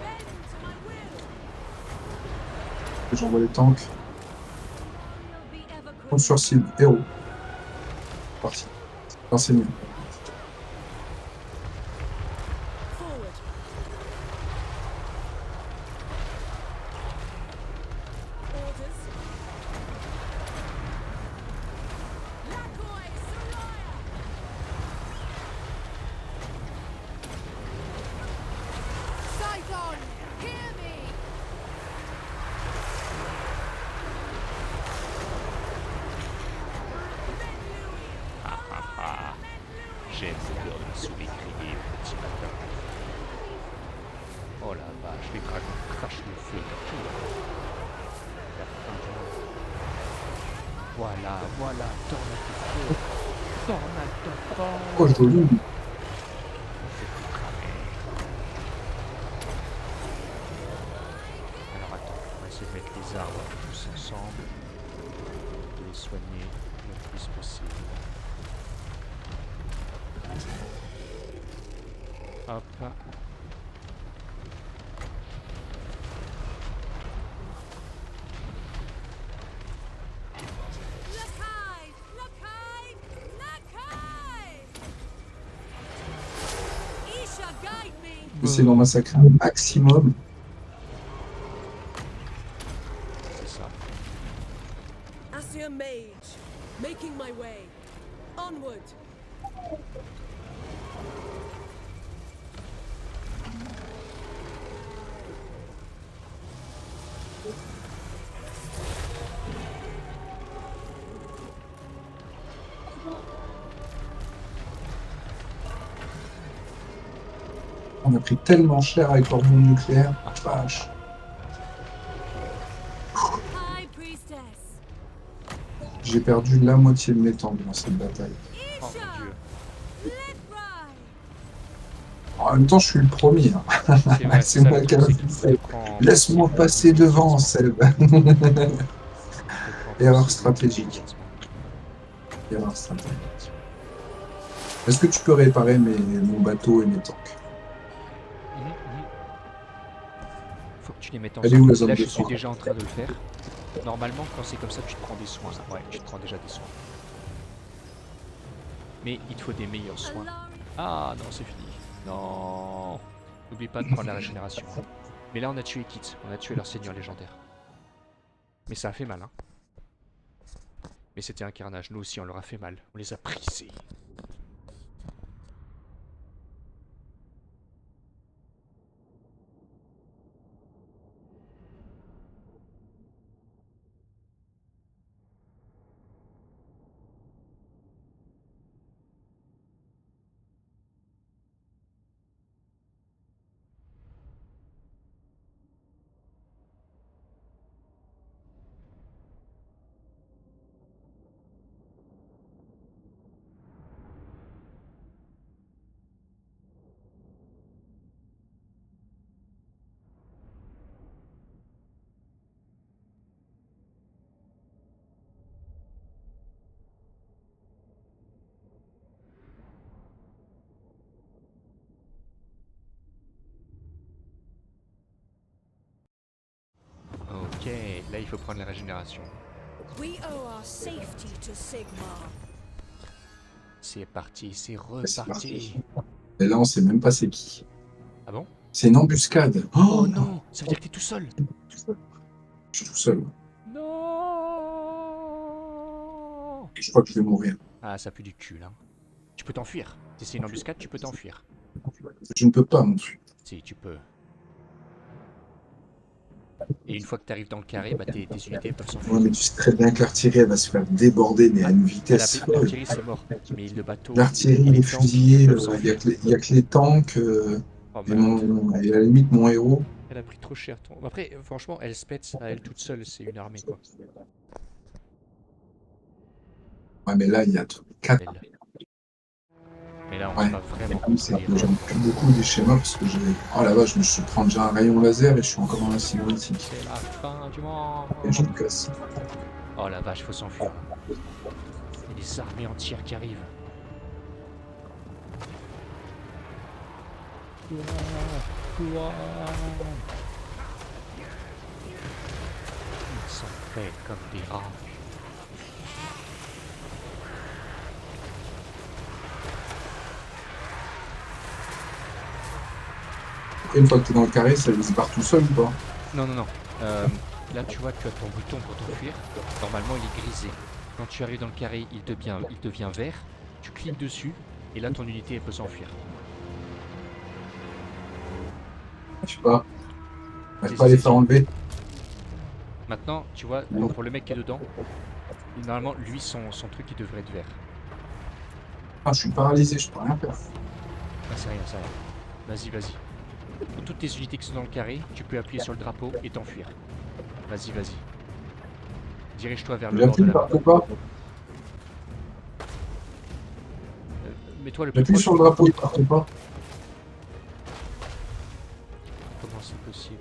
Speaker 3: bend to my will.
Speaker 2: J'envoie les tanks.
Speaker 3: You'll be ever
Speaker 2: Compte sur cible. Héros. Parti. Non, c'est mieux.
Speaker 3: Forward. Orders. Lakoi Soraya. Scython, hear me.
Speaker 1: J'aime l'odeur de la souris grillée au petit matin. Oh la vache, les dragons crachent le feu partout. Voilà, voilà, tornade de feu. Tornade de vent.
Speaker 2: Oh, joli.
Speaker 1: On fait tout cramer. Alors attends, on va essayer de mettre les arbres tous ensemble. De les soigner le plus possible. Hop.
Speaker 3: Lakai, Lakai, Lakai. Isha, guide me.
Speaker 2: Essayer d'en massacrer un maximum.
Speaker 1: C'est ça.
Speaker 3: Assia Mage, making my way. Onward.
Speaker 2: On a pris tellement cher avec leur bombe nucléaire. Vache.
Speaker 3: High Priestess.
Speaker 2: J'ai perdu la moitié de mes tanks dans cette bataille.
Speaker 1: Oh
Speaker 3: Isha,
Speaker 1: mon dieu.
Speaker 3: let ride.
Speaker 2: En même temps, je suis le premier. Hein.
Speaker 1: C'est vrai,
Speaker 2: C'est
Speaker 1: ça,
Speaker 2: moi
Speaker 1: le
Speaker 2: qui ai
Speaker 1: truc, c'est
Speaker 2: fait.
Speaker 1: qu'il prend-
Speaker 2: Laisse-moi passer devant, Seb.
Speaker 1: il prend
Speaker 2: Erreur
Speaker 1: possible
Speaker 2: stratégique.
Speaker 1: complètement.
Speaker 2: Erreur stratégique. Est-ce que tu peux réparer mon bateau et mes tanks?
Speaker 1: Mhm, mhm. Faut que tu les mettes
Speaker 2: Elle est où,
Speaker 1: ensemble.
Speaker 2: la zone
Speaker 1: Là,
Speaker 2: de
Speaker 1: je suis
Speaker 2: soins?
Speaker 1: déjà en train de le faire. Normalement, quand c'est comme ça, tu te prends des soins. Ouais, tu te prends déjà des soins. Mais il te faut des meilleurs soins.
Speaker 3: Alarm.
Speaker 1: Ah non, c'est fini. Non. N'oublie pas de prendre la régénération. Mais là, on a tué Kit. On a tué leur seigneur légendaire. Mais ça a fait mal, hein. Mais c'était un carnage. Nous aussi, on leur a fait mal. On les a brisés. Ok, là, il faut prendre la régénération.
Speaker 3: We owe our safety to Sigmar.
Speaker 1: C'est parti, c'est
Speaker 2: C'est
Speaker 1: reparti.
Speaker 2: parti. Et là, on sait même pas c'est qui.
Speaker 1: Ah bon?
Speaker 2: C'est une embuscade.
Speaker 1: Oh non, ça veut dire que t'es tout seul.
Speaker 2: Je suis tout seul.
Speaker 1: Non.
Speaker 2: Je crois que je vais mourir.
Speaker 1: Ah, ça pue du cul, là. Tu peux t'enfuir. Si c'est une embuscade, tu peux t'enfuir.
Speaker 2: Je ne peux pas non plus.
Speaker 1: Si, tu peux. Et une fois que t'arrives dans le carré, bah tes unités peuvent s'enfuir.
Speaker 2: Ouais, mais tu sais très bien que l'artillerie, elle va se faire déborder, mais à une vitesse folle.
Speaker 1: L'artillerie, c'est mort. Mais le bateau...
Speaker 2: L'artillerie, les
Speaker 1: tanks
Speaker 2: fusillés,
Speaker 1: peuvent
Speaker 2: il
Speaker 1: s'enfuir.
Speaker 2: n'y a que les tanks
Speaker 1: Oh,
Speaker 2: et,
Speaker 1: merde.
Speaker 2: et à la limite mon héros.
Speaker 1: Elle a pris trop cher. Après, franchement, Elspeth, à elle toute seule, c'est une armée, quoi.
Speaker 2: Ouais, mais là, il y a 4.
Speaker 1: Elle. Mais là, on
Speaker 2: Ouais.
Speaker 1: va vraiment
Speaker 2: Et puis, c'est
Speaker 1: construire.
Speaker 2: que j'aime plus beaucoup des schémas parce que j'ai. Oh la vache, je me suis pris déjà un rayon laser et je suis encore dans la cinématique.
Speaker 1: C'est la fin du monde.
Speaker 2: Et je me casse.
Speaker 1: Oh la vache, faut s'enfuir. Il y a des armées entières qui arrivent. Ils sont faits comme des rats.
Speaker 2: Après, une fois que tu es dans le carré, ça se barre tout seul ou pas?
Speaker 1: Non, non, non. Là, tu vois que tu as ton bouton pour t'enfuir. Normalement, il est grisé. Quand tu arrives dans le carré, il devient vert. Tu cliques dessus et là, ton unité elle peut s'enfuir.
Speaker 2: Je sais pas. J'arrive pas à les faire enlever.
Speaker 1: Maintenant, tu vois,
Speaker 2: Non.
Speaker 1: pour le mec qui est dedans, normalement, lui, son truc, il devrait être vert.
Speaker 2: Ah, je suis paralysé, je peux rien faire.
Speaker 1: Ah, c'est rien, ça va. Vas-y, vas-y. Pour toutes tes unités qui sont dans le carré, tu peux appuyer sur le drapeau et t'enfuir. Vas-y, vas-y. Dirige-toi vers le bord de
Speaker 2: J'appuie,
Speaker 1: la map.
Speaker 2: parte pas.
Speaker 1: Mets-toi le plus
Speaker 2: J'appuie
Speaker 1: proche.
Speaker 2: sur le drapeau, il parte pas.
Speaker 1: Comment c'est possible?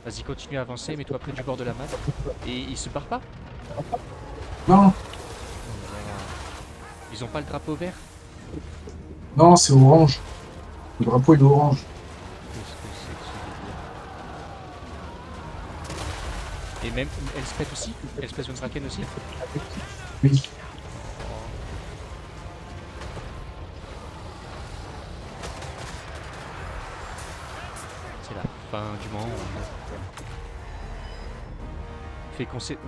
Speaker 1: Vas-y, continue à avancer, mets-toi près du bord de la map. Et il se barre pas?
Speaker 2: Non,
Speaker 1: Ils ont pas le drapeau vert?
Speaker 2: non, c'est orange. Le drapeau il est orange.
Speaker 1: Qu'est-ce que c'est que ce délire? Et même Elspeth aussi? Elspeth von Draken aussi?
Speaker 2: Oui.
Speaker 1: C'est la fin du monde.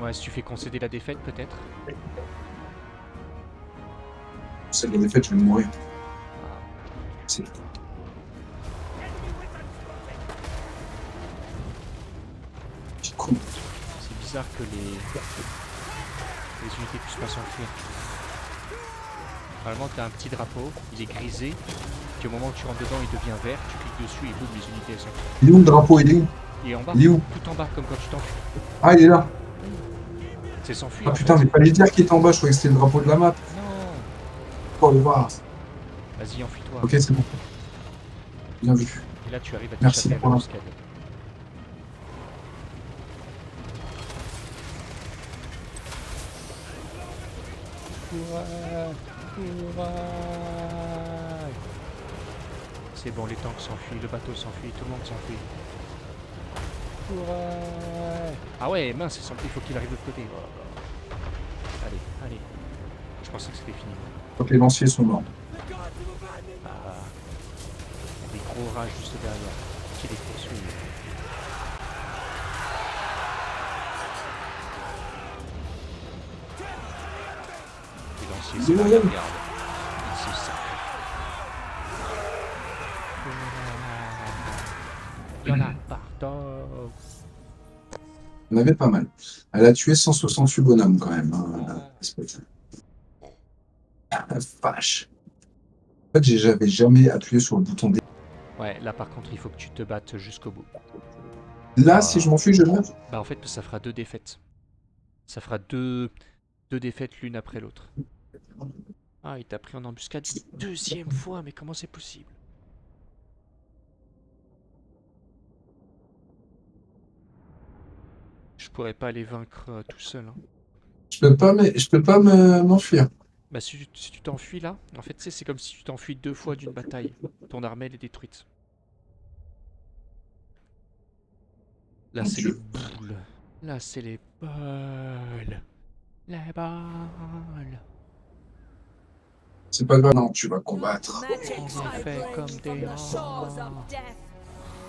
Speaker 1: Ouais, si tu fais concéder la défaite, peut-être?
Speaker 2: Celle de défaite, je vais mourir.
Speaker 1: Ah.
Speaker 2: C'est con.
Speaker 1: C'est bizarre que les unités puissent pas s'enfuir. Normalement, tu as un petit drapeau, il est grisé, puis au moment où tu rentres dedans, il devient vert, tu cliques dessus et boum, les unités elles s'enfuient.
Speaker 2: Il est où le drapeau? Il est où?
Speaker 1: Et en bas,
Speaker 2: Il est où?
Speaker 1: tout en bas, comme quand tu t'enfuis.
Speaker 2: Ah, il est là.
Speaker 1: C'est s'enfuir.
Speaker 2: Ah
Speaker 1: en
Speaker 2: putain,
Speaker 1: fait.
Speaker 2: mais fallait dire qu'il était en bas, je croyais que c'était le drapeau de la map.
Speaker 1: Non.
Speaker 2: Oh le voir.
Speaker 1: Vas-y, enfuis-toi.
Speaker 2: Ok, c'est bon. Bien vu.
Speaker 1: Et là, tu arrives à
Speaker 2: Merci
Speaker 1: t'échapper à
Speaker 2: pour
Speaker 1: l'embuscade. C'est bon, les tanks s'enfuient, le bateau s'enfuit, tout le monde s'enfuit. Ah ouais, mince, il faut qu'il arrive de l'autre côté. Oh là là. Allez, allez. Je pensais que c'était fini.
Speaker 2: Donc les lanciers sont morts.
Speaker 1: Ah, il y a des gros rats juste derrière qui les poursuivent. Les lanciers, c'est la garde. Ils se sacrifient. Il y en a partout.
Speaker 2: On avait pas mal. Elle a tué 168 bonhommes quand même. Hein, la vache. En fait, j'avais jamais appuyé sur le bouton D.
Speaker 1: Ouais, là par contre, il faut que tu te battes jusqu'au bout.
Speaker 2: Là, si je m'enfuis, je meurs.
Speaker 1: Bah en fait, ça fera 2 défaites. Ça fera deux défaites l'une après l'autre. Ah, il t'a pris en embuscade une deuxième fois, mais comment c'est possible? Je pourrais pas les vaincre tout seul. Hein.
Speaker 2: Je peux pas m'enfuir.
Speaker 1: Bah si tu t'enfuis là, en fait c'est comme si tu t'enfuis 2 fois d'une bataille. Ton armée elle est détruite. Là
Speaker 2: Mon
Speaker 1: c'est les
Speaker 2: Dieu.
Speaker 1: boules. Là c'est les balles. Les balles.
Speaker 2: C'est pas grave, non, tu vas combattre.
Speaker 3: Magics
Speaker 1: On est
Speaker 3: I
Speaker 1: fait
Speaker 3: bring
Speaker 1: comme
Speaker 3: from
Speaker 1: des
Speaker 3: the shores
Speaker 1: rats.
Speaker 3: of death.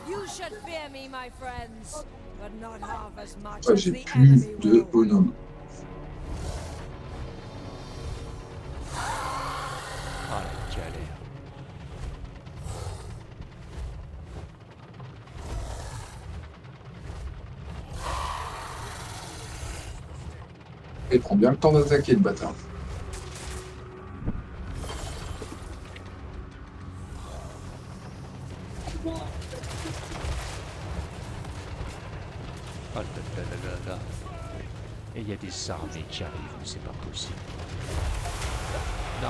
Speaker 3: You should fear me, my friends, but not half as much
Speaker 2: Pourquoi
Speaker 3: as
Speaker 2: j'ai
Speaker 3: the
Speaker 2: plus
Speaker 3: enemy
Speaker 2: de
Speaker 3: will.
Speaker 2: bonhommes?
Speaker 1: Ah la galère.
Speaker 2: Il prend bien le temps d'attaquer le bâtard.
Speaker 1: Oh là là là là là. Et il y a des armées qui arrivent, mais c'est pas possible. Non.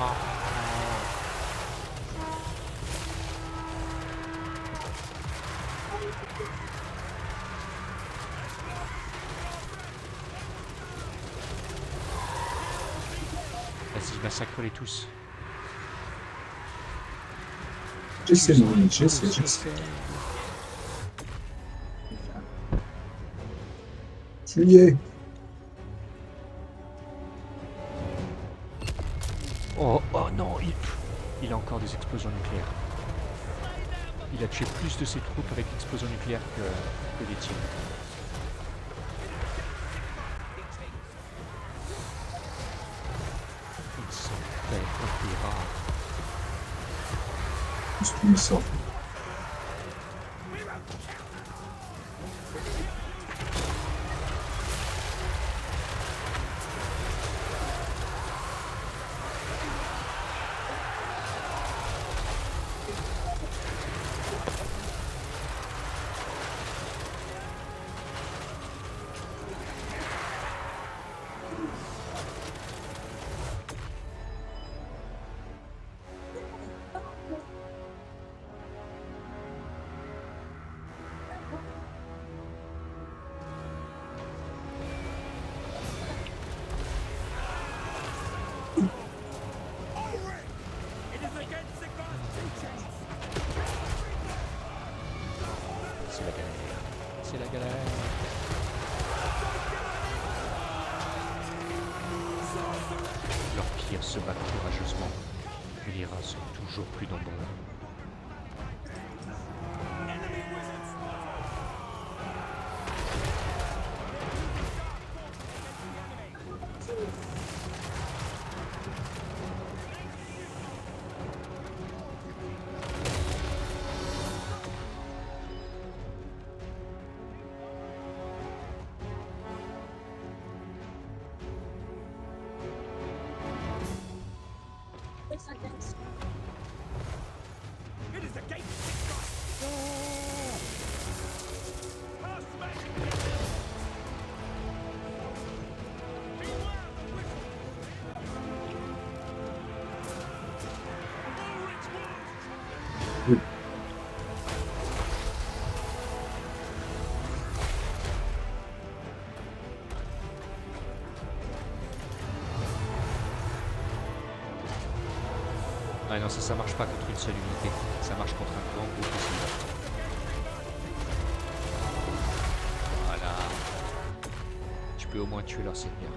Speaker 1: Vas-y, massacre-les tous.
Speaker 2: J'essaie, j'essaie. Fuyez!
Speaker 1: Oh, oh non, il a encore des explosions nucléaires. Il a tué plus de ses troupes avec l'explosion nucléaire que les tirs. Il s'en fait comme des rats.
Speaker 2: Juste qu'il sort.
Speaker 1: C'est la galère. C'est la galère. Leurs pires se battent courageusement, mais les rats sont toujours plus nombreux. Ah non, ça marche pas contre une seule unité. Ça marche contre un grand groupe de soldats. Voilà. Tu peux au moins tuer leur seigneur.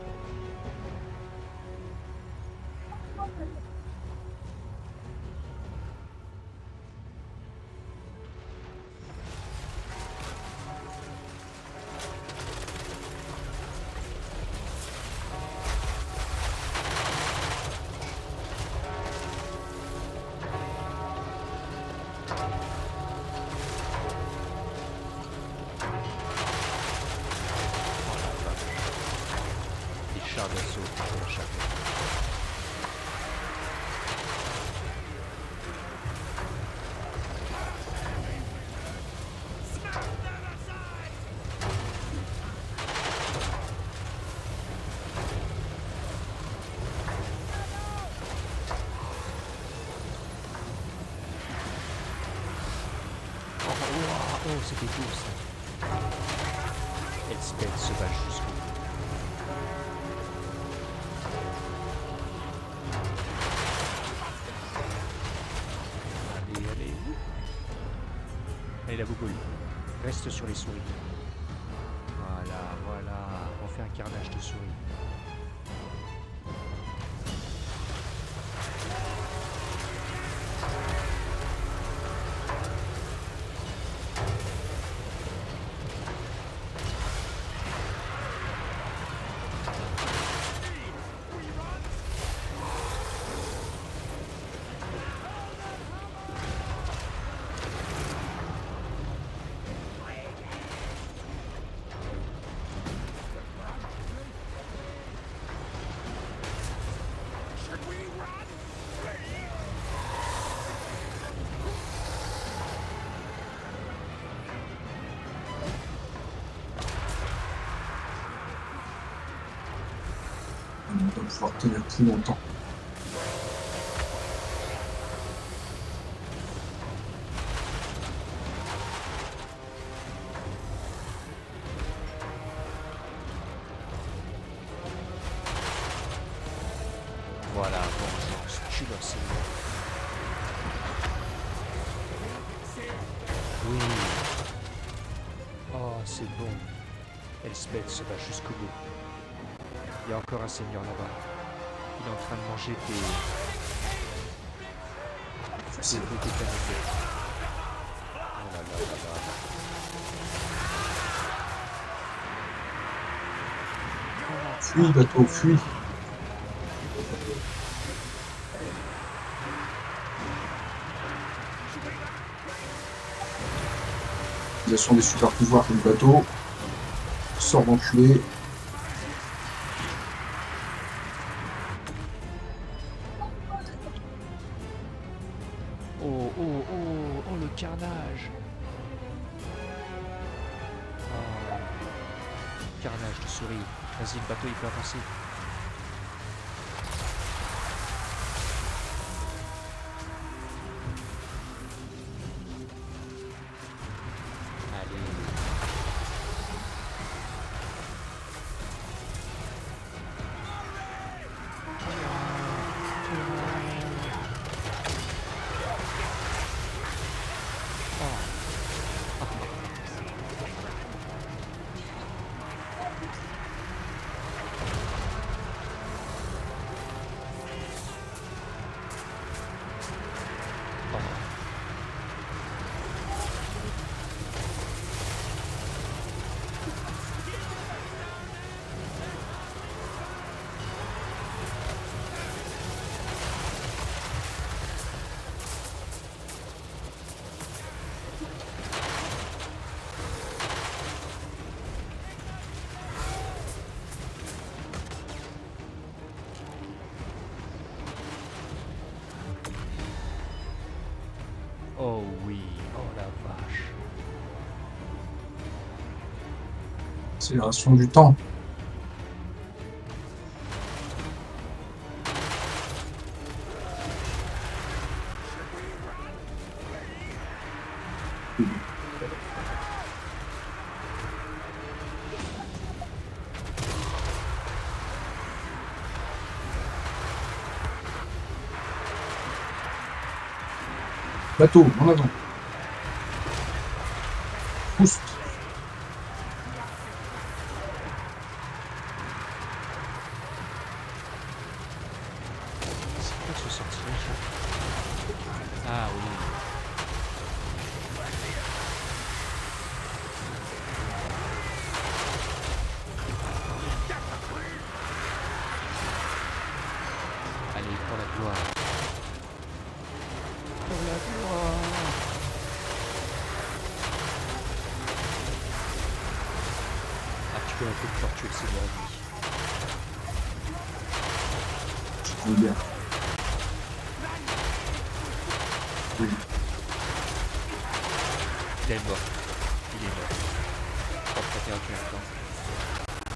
Speaker 1: Oh, c'était beau ça. Elspeth se bat jusqu'au bout. Allez, allez. Allez, la bouboule. Reste sur les souris. Voilà, voilà. On fait un carnage de souris.
Speaker 2: On doit pouvoir tenir plus longtemps.
Speaker 1: Voilà, vengeance, tu le sais. Oui. Oh, c'est bon. Elspeth se bat jusqu'au bout. Il y a encore un seigneur là-bas. Il est en train de manger des bouts de canne. Oh là là là là.
Speaker 2: Fuis, bateau, fuis. Utilisation des super pouvoirs du bateau. Sort d'enculé.
Speaker 1: Oh, oh, oh, oh, le carnage. Oh. Carnage de souris. Vas-y, le bateau il peut avancer. Allez. Oh oui, oh la vache.
Speaker 2: Accélération du temps. Bateau, en avant. Pousse.
Speaker 1: C'est quoi ce sortilège là? Ah oui. Allez, pour la gloire. Pour la gloire. Ah, tu peux un peu pouvoir tuer le seigneur lui.
Speaker 2: Je trouve bien. Oui.
Speaker 1: Il est mort. Il est mort. Je crois que t'as perdu un temps.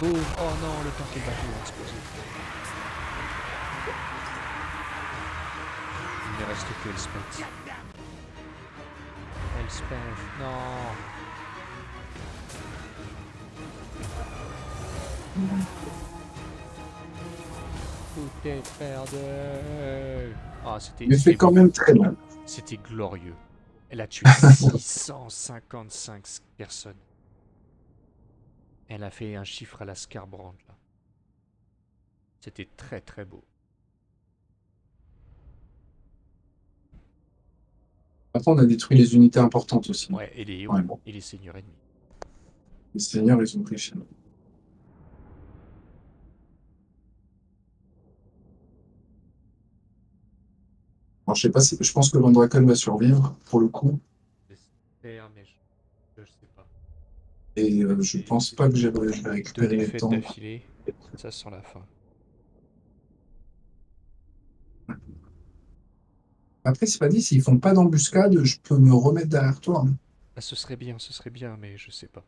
Speaker 1: Boum. Oh non, le temps que le bateau a explosé. Il ne reste que Elspeth. Elspeth, non. Tout est perdu. Ah,
Speaker 2: Mais fait quand même très mal.
Speaker 1: c'était glorieux. Elle a tué 655 personnes. Elle a fait un chiffre à la Scarbrand, là. C'était très très beau.
Speaker 2: Après, on a détruit les unités importantes aussi.
Speaker 1: Ouais, et les héros,
Speaker 2: Ouais, bon.
Speaker 1: et les seigneurs ennemis.
Speaker 2: Les seigneurs, ils ont pris cher. Alors, je sais pas si... Je pense que Vandraken va survivre, pour le coup.
Speaker 1: J'espère, mais je sais pas.
Speaker 2: Et je pense pas que je vais
Speaker 1: 2
Speaker 2: récupérer les
Speaker 1: défaites
Speaker 2: temps.
Speaker 1: d'affilée, ça sent la fin.
Speaker 2: Après, c'est pas dit, s'ils font pas d'embuscade, je peux me remettre derrière toi. Hein.
Speaker 1: Ah, ce serait bien, mais je sais pas.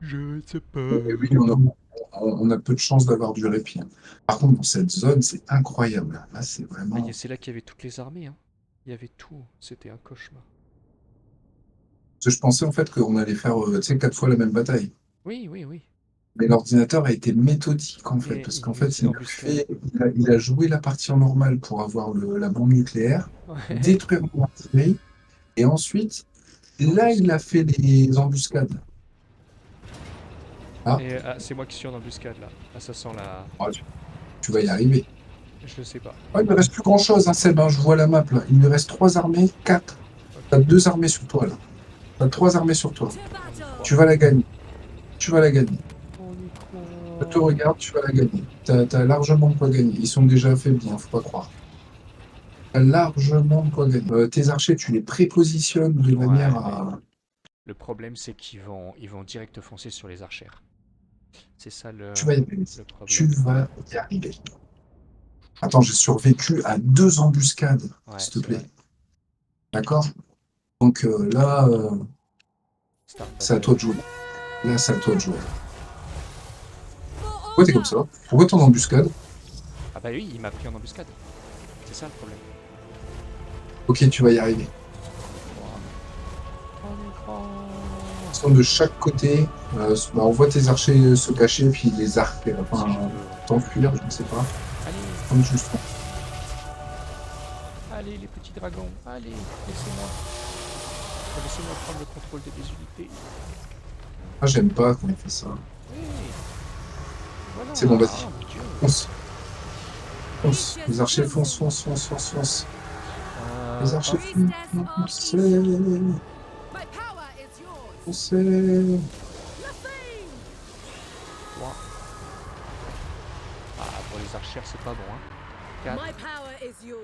Speaker 1: Je sais pas.
Speaker 2: Oui, on a peu de chances d'avoir du répit. Hein. Par contre, dans cette zone, c'est incroyable. Là, c'est vraiment...
Speaker 1: C'est là qu'il y avait toutes les armées, hein. Il y avait tout, c'était un cauchemar.
Speaker 2: Parce que je pensais en fait qu'on allait faire, tu sais, 4 fois la même bataille.
Speaker 1: Oui, oui, oui.
Speaker 2: Mais l'ordinateur a été méthodique en fait,
Speaker 1: Mais
Speaker 2: parce
Speaker 1: il
Speaker 2: qu'en
Speaker 1: nous
Speaker 2: fait,
Speaker 1: a embuscadés.
Speaker 2: il a joué la partie en normale pour avoir la bombe nucléaire,
Speaker 1: Ouais.
Speaker 2: détruire l'artillerie, et ensuite, là, il a fait des embuscades. Ah,
Speaker 1: Et c'est moi qui suis en embuscade là. Ah, ça sent la.
Speaker 2: ah, tu vas y arriver.
Speaker 1: Je sais pas.
Speaker 2: Ah, il ne me reste plus grand-chose, hein, Seb, hein, je vois la map là. Il me reste 3 armées, 4. T'as 2 armées sur toi là. T'as 3 armées sur toi.
Speaker 3: To battle!
Speaker 2: Tu vas la gagner. Tu vas la gagner.
Speaker 1: On y
Speaker 2: Je
Speaker 1: croit.
Speaker 2: te regarde, tu vas la gagner. T'as largement de quoi gagner. Ils sont déjà affaiblis, hein, faut pas croire. T'as largement de quoi gagner. Tes archers, tu les prépositionnes de manière à...
Speaker 1: Le problème, c'est ils vont direct foncer sur les archères. C'est ça
Speaker 2: Tu vas y arriver.
Speaker 1: le problème.
Speaker 2: Tu vas y arriver. Attends, j'ai survécu à 2 embuscades,
Speaker 1: Ouais,
Speaker 2: s'il te
Speaker 1: c'est
Speaker 2: plaît.
Speaker 1: vrai.
Speaker 2: D'accord? Donc là,
Speaker 1: Start
Speaker 2: c'est à
Speaker 1: battle.
Speaker 2: toi de jouer. Là, c'est à toi de jouer.
Speaker 3: For
Speaker 2: Pourquoi t'es comme ça? Pourquoi t'es en embuscade?
Speaker 1: Ah bah oui, il m'a pris en embuscade. C'est ça le problème.
Speaker 2: Ok, tu vas y arriver.
Speaker 1: On y croit.
Speaker 2: Ils sont de chaque côté. On voit tes archers se cacher, puis les arcs, enfin,
Speaker 1: Si je peux.
Speaker 2: t'enfuir, je ne sais pas.
Speaker 1: Allez,
Speaker 2: Comme tu le sens.
Speaker 1: allez les petits dragons, allez, laissez-moi. Laissez-moi prendre le contrôle de mes unités.
Speaker 2: Ah, j'aime pas quand il fait ça.
Speaker 1: Oui. Voilà.
Speaker 2: C'est bon, vas-y.
Speaker 1: Oh mon Dieu.
Speaker 2: Fonce. Fonce. Les archers foncent, fonce, fonce, fonce, fonce. Les archers foncent.
Speaker 3: my power is yours!
Speaker 2: Foncez.
Speaker 3: Nothing!
Speaker 1: Ah, pour les archères, c'est pas bon, hein. 4.
Speaker 3: My power is yours!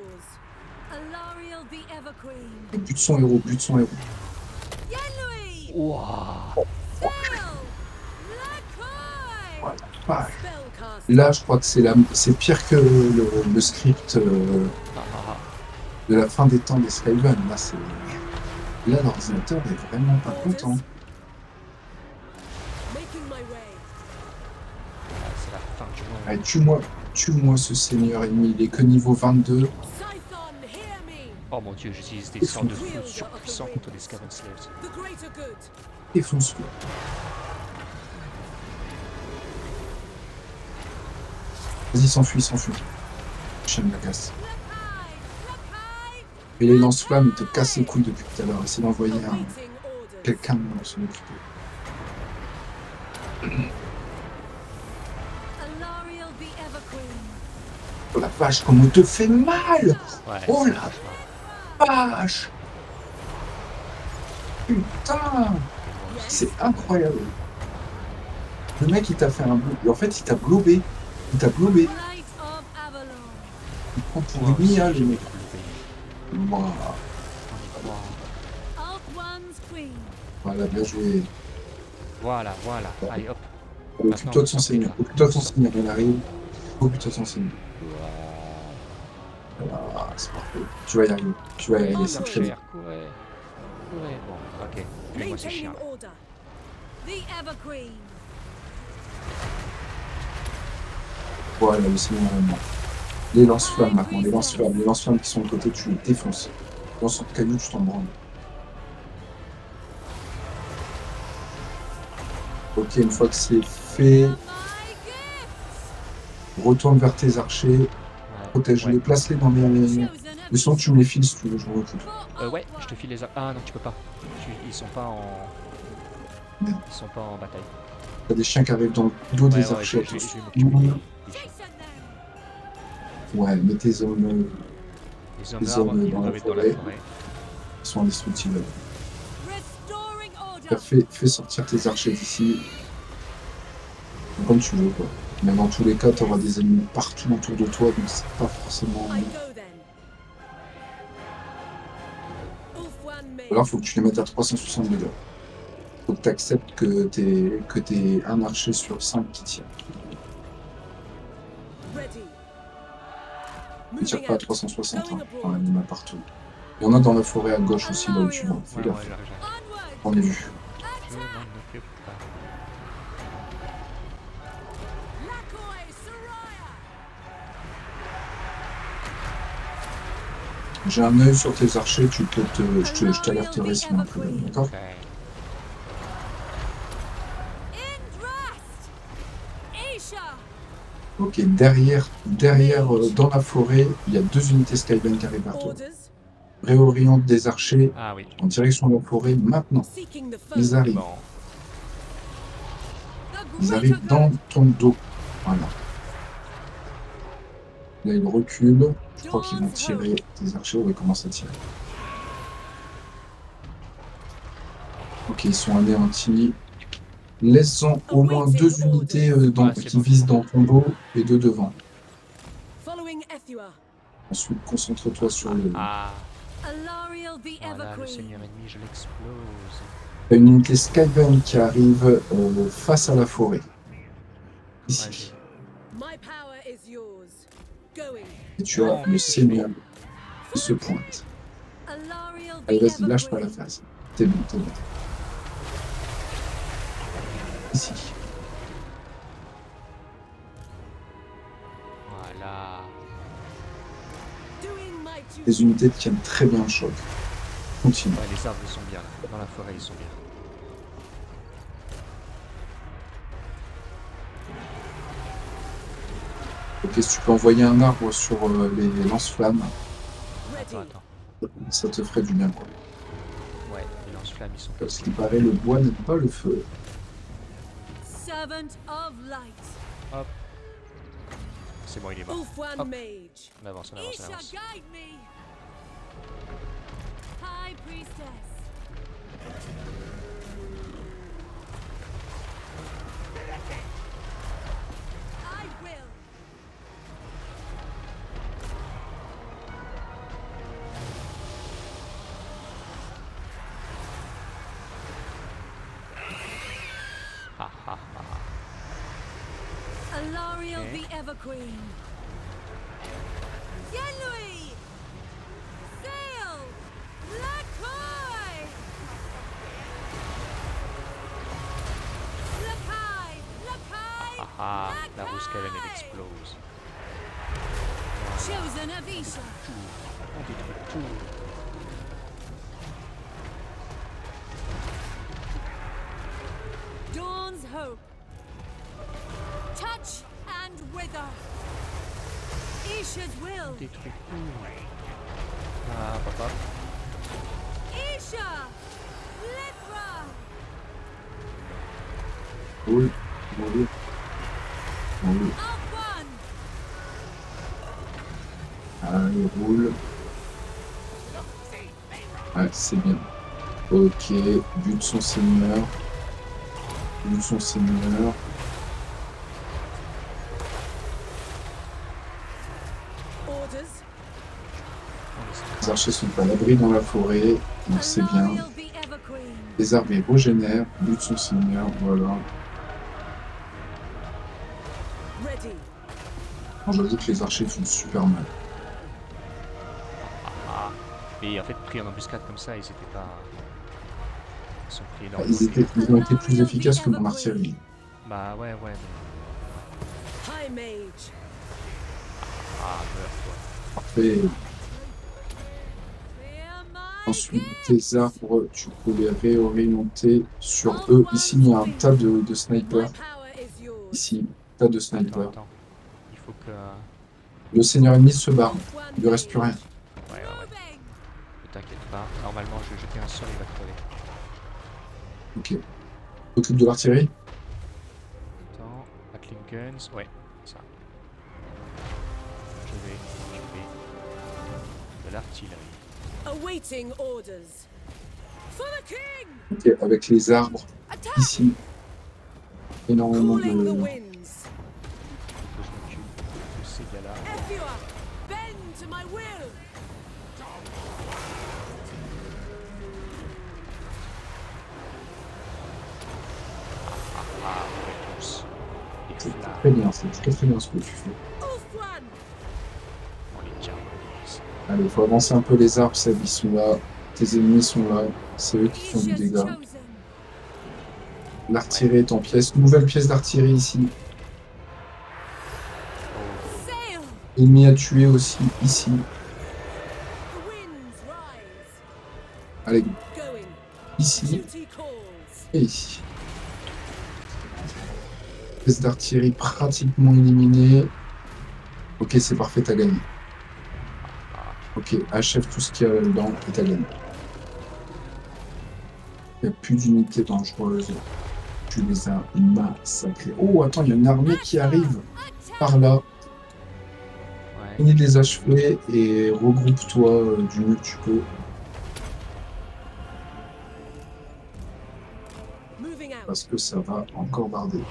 Speaker 3: Alariel the Everqueen!
Speaker 2: Bute son héros, bute son héros.
Speaker 3: Yenui!
Speaker 1: Waouh.
Speaker 3: Sail! Lakoi!
Speaker 2: Voilà. Pareil.
Speaker 3: Spellcast!
Speaker 2: Là, je crois que c'est pire que le script de la fin des temps des Skyven. Là, l'ordinateur est vraiment pas content.
Speaker 3: Making my way!
Speaker 1: C'est la fin du monde.
Speaker 2: Allez, tue-moi ce seigneur ennemi. Il est que niveau 22.
Speaker 3: Scython, hear me!
Speaker 1: Oh mon Dieu, j'utilise des sorts de feu surpuissants contre les Skaven Slaves.
Speaker 3: The greater good!
Speaker 2: Défonce-le. Vas-y, s'enfuit, s'enfuit. J'aime la casse.
Speaker 3: Lakai!
Speaker 2: Et les lance-flammes, ils te cassent les couilles depuis tout à l'heure. Essaye d'envoyer
Speaker 3: Awaiting orders!
Speaker 2: quelqu'un pour s'en occuper.
Speaker 3: Alariel the Everqueen!
Speaker 2: Oh la vache, comme on te fait mal!
Speaker 1: Ouais,
Speaker 2: Oh
Speaker 1: c'est
Speaker 2: la
Speaker 1: vachement.
Speaker 2: vache! Putain! C'est incroyable. Le mec, il t'a fait un bleu. En fait, il t'a globé. Il t'a globé.
Speaker 3: Light of Avalon!
Speaker 2: Il prend pour
Speaker 1: Moi
Speaker 2: une
Speaker 1: aussi,
Speaker 2: mia,
Speaker 1: je
Speaker 2: le
Speaker 1: vais
Speaker 2: mec.
Speaker 1: le lever.
Speaker 2: Voilà.
Speaker 1: On y croit.
Speaker 3: Alt One's Queen!
Speaker 2: Voilà, bien joué.
Speaker 1: Voilà, voilà. Allez, hop.
Speaker 2: Occupe-toi de son seigneur. Occupe-toi de son seigneur. Il arrive. Occupe-toi de son seigneur. Voilà, c'est parfait. Tu vas y arriver. Tu vas y arriver, c'est très bien.
Speaker 1: Ouais. Ouais, bon, ok. Fais-moi ces chiens.
Speaker 3: Maintaining order! The Everqueen!
Speaker 2: Voilà, le seigneur allemand. Les lance-flammes maintenant. Les lance-flammes. Les lance-flammes qui sont de côté, tu les défonces. Dans son caillou, tu t'en branles. Ok, une fois que c'est fait,
Speaker 3: My gift.
Speaker 2: retourne vers tes archers,
Speaker 1: Ouais.
Speaker 2: protège-les,
Speaker 1: Ouais.
Speaker 2: place-les dans les...
Speaker 3: Chosen a
Speaker 2: Mais sinon, tu me les files si tu veux, je recule.
Speaker 1: Ouais, je te file les... Ah non, tu peux pas. Ils sont pas en...
Speaker 2: Merde.
Speaker 1: Ils sont pas en bataille.
Speaker 2: T'as des chiens qui arrivent dans le dos
Speaker 1: Ouais,
Speaker 2: des
Speaker 1: ouais,
Speaker 2: archers.
Speaker 1: je vais
Speaker 2: attention.
Speaker 1: m'occuper des chiens.
Speaker 3: Jason them.
Speaker 2: Ouais, mets tes hommes
Speaker 1: Les hommes
Speaker 2: Les
Speaker 1: arbres,
Speaker 2: hommes
Speaker 1: ils
Speaker 2: dans la
Speaker 1: doivent être dans la
Speaker 2: forêt.
Speaker 1: forêt.
Speaker 2: qui sont indestructibles.
Speaker 3: Restoring order.
Speaker 2: Fais sortir tes archers d'ici. Comme tu veux, quoi. Mais dans tous les cas, tu auras des ennemis partout autour de toi, donc c'est pas forcément...
Speaker 3: I go then. Ulfwan
Speaker 2: Ou alors,
Speaker 3: made.
Speaker 2: faut que tu les mettes à 360 dégâts. Faut que tu acceptes que t'es un archer sur 5 qui tire.
Speaker 3: Ready.
Speaker 2: Ne tire
Speaker 3: Moving
Speaker 2: pas à
Speaker 3: out.
Speaker 2: 360,
Speaker 3: Going
Speaker 2: hein.
Speaker 3: abroad.
Speaker 2: Enfin, il y en a partout. Il y en a dans la forêt à gauche aussi, là où tu vas. Fais
Speaker 1: Ouais,
Speaker 2: gaffe.
Speaker 1: j'arrive.
Speaker 3: Onward.
Speaker 2: J'en ai vu.
Speaker 1: Je m'en
Speaker 3: Attack.
Speaker 1: occupe pas.
Speaker 3: Lakoi Soraya.
Speaker 2: J'ai un œil sur tes archers, je t'alerterai s'il y a un problème, d'accord?
Speaker 1: Ok.
Speaker 3: Indrast. Isha.
Speaker 2: Ok, derrière dans la forêt, il y a 2 unités Skyven qui arrivent vers toi.
Speaker 3: Orders.
Speaker 2: Réoriente des archers
Speaker 1: Ah oui.
Speaker 2: en direction de la forêt maintenant.
Speaker 3: Seeking the foe.
Speaker 2: Ils arrivent.
Speaker 1: Bon.
Speaker 3: The
Speaker 2: Ils
Speaker 3: greater
Speaker 2: arrivent dans
Speaker 3: good.
Speaker 2: ton dos. Voilà. Là, ils reculent. Je crois qu'ils vont tirer. Les archers, on va commencer à tirer. Ok, ils sont anéantis. Laisse-en au moins 2 unités
Speaker 1: Ouais, c'est
Speaker 2: qui
Speaker 1: bon.
Speaker 2: visent dans ton dos et 2 devant.
Speaker 3: Following Ethua.
Speaker 2: Ensuite, concentre-toi sur le...
Speaker 1: Ah,
Speaker 3: Alariel the
Speaker 1: voilà, le
Speaker 3: Evergreen.
Speaker 1: seigneur ennemi, je l'explose.
Speaker 2: T'as une unité Skyven qui arrive face à la forêt.
Speaker 1: Ouais,
Speaker 2: Ici.
Speaker 3: My power is yours. Going.
Speaker 2: Et tu as le seigneur qui se pointe.
Speaker 3: Alariel the
Speaker 2: Allez, vas-y, lâche pas la
Speaker 3: Evergreen.
Speaker 2: phase. T'es bon, t'es bon. Ici.
Speaker 1: Voilà.
Speaker 3: Doing my duty.
Speaker 2: Les unités tiennent très bien le choc. Continue.
Speaker 1: Ouais, les arbres, ils sont bien là. Dans la forêt, ils sont bien.
Speaker 2: Ok, si tu peux envoyer un arbre sur les lance-flammes,
Speaker 3: Ready.
Speaker 1: Attends.
Speaker 2: ça te ferait du bien, quoi.
Speaker 1: Ouais, les lance-flammes, ils sont
Speaker 2: Parce qu'il paraît, le bois n'aime pas le feu.
Speaker 3: Servant of light.
Speaker 1: C'est bon, il est mort.
Speaker 3: Ulfwan
Speaker 1: Hop.
Speaker 3: mage.
Speaker 1: On avance, on avance, on
Speaker 3: Isha,
Speaker 1: avance.
Speaker 3: guide me. High priestess. I will.
Speaker 1: Ha ha ha.
Speaker 3: Alariel
Speaker 1: Okay.
Speaker 3: the Everqueen. Yenlui! Sail! Lakoi! Lakai! Lakai!
Speaker 1: Ha ha. La rousse Skyven, elle explose.
Speaker 3: Chosen of Isha.
Speaker 1: On détruit tout.
Speaker 3: Dawn's hope. Touch and wither. Isha's will.
Speaker 1: On détruit tout. Ah, papa.
Speaker 3: Isha! Lithra!
Speaker 2: Roule, roule, roule.
Speaker 3: Alban!
Speaker 2: Allez, roule. Ouais, c'est bien. Ok, bute son seigneur. Bute son seigneur.
Speaker 3: Orders.
Speaker 2: Les archers sont à l'abri dans la forêt, donc c'est bien.
Speaker 3: Alariel the Everqueen.
Speaker 2: Les arbres ils régénèrent, bute son seigneur, voilà.
Speaker 3: Ready.
Speaker 2: Moi, j'avoue que les archers font super mal.
Speaker 1: Ah. Et en fait, pris en embuscade comme ça, ils étaient pas. Ils sont pris
Speaker 2: Ah,
Speaker 1: énormément.
Speaker 2: ils ont été plus efficaces que mon artillerie.
Speaker 1: Bah ouais, ouais. Mais...
Speaker 3: High mage.
Speaker 1: Ah, meurs, toi.
Speaker 2: Parfait.
Speaker 3: Clear my
Speaker 2: Ensuite, tes arbres, tu peux les réorienter sur eux. Ici, il y a un tas de snipers.
Speaker 3: My power is yours.
Speaker 2: Ici, tas de
Speaker 1: Attends,
Speaker 2: snipers.
Speaker 1: attends. Il faut que...
Speaker 2: Le seigneur ennemi se barre.
Speaker 3: Wolf
Speaker 2: Il ne reste plus rien.
Speaker 1: Ouais, ouais, ouais.
Speaker 3: Moving.
Speaker 1: Ne t'inquiète pas. Normalement, je vais jeter un sort, il va crever.
Speaker 2: Ok. T'occupes de l'artillerie?
Speaker 1: Attends. Battling Guns. Ouais, ça. Je vais. De l'artillerie.
Speaker 3: Awaiting orders. For the king.
Speaker 2: Ok, avec les arbres.
Speaker 3: Attack.
Speaker 2: Ici. Énormément
Speaker 3: Calling the
Speaker 2: de...
Speaker 3: winds.
Speaker 1: Faut que je m'occupe de ces gars-là.
Speaker 3: Efua, bend to my will.
Speaker 1: Ah, on va tous. Les
Speaker 2: C'est
Speaker 1: flammes.
Speaker 2: très bien, c'est très très bien ce que tu fais.
Speaker 3: Ulfwan.
Speaker 1: On les diabolise.
Speaker 2: Allez, il faut avancer un peu les arbres, Seb, ils sont là. Tes ennemis sont là. C'est eux qui font du
Speaker 3: Isha's
Speaker 2: dégât.
Speaker 3: chosen.
Speaker 2: L'artillerie est en pièce. Nouvelle pièce d'artillerie ici.
Speaker 3: Sail.
Speaker 2: Ennemi à tuer aussi ici.
Speaker 3: The winds rise.
Speaker 2: Allez,
Speaker 3: Going.
Speaker 2: ici
Speaker 3: Duty calls.
Speaker 2: et ici. Pièce d'artillerie pratiquement éliminée. Ok, c'est parfait, t'as gagné. Ok, achève tout ce qu'il y a là-dedans et t'as gagné. Il n'y a plus d'unités dangereuses. Tu les as massacrées. Oh, attends, il y a une armée qui arrive par là.
Speaker 1: Ouais.
Speaker 2: Finis de les achever et regroupe-toi du mieux que tu peux.
Speaker 3: Moving out.
Speaker 2: Parce que ça va encore barder.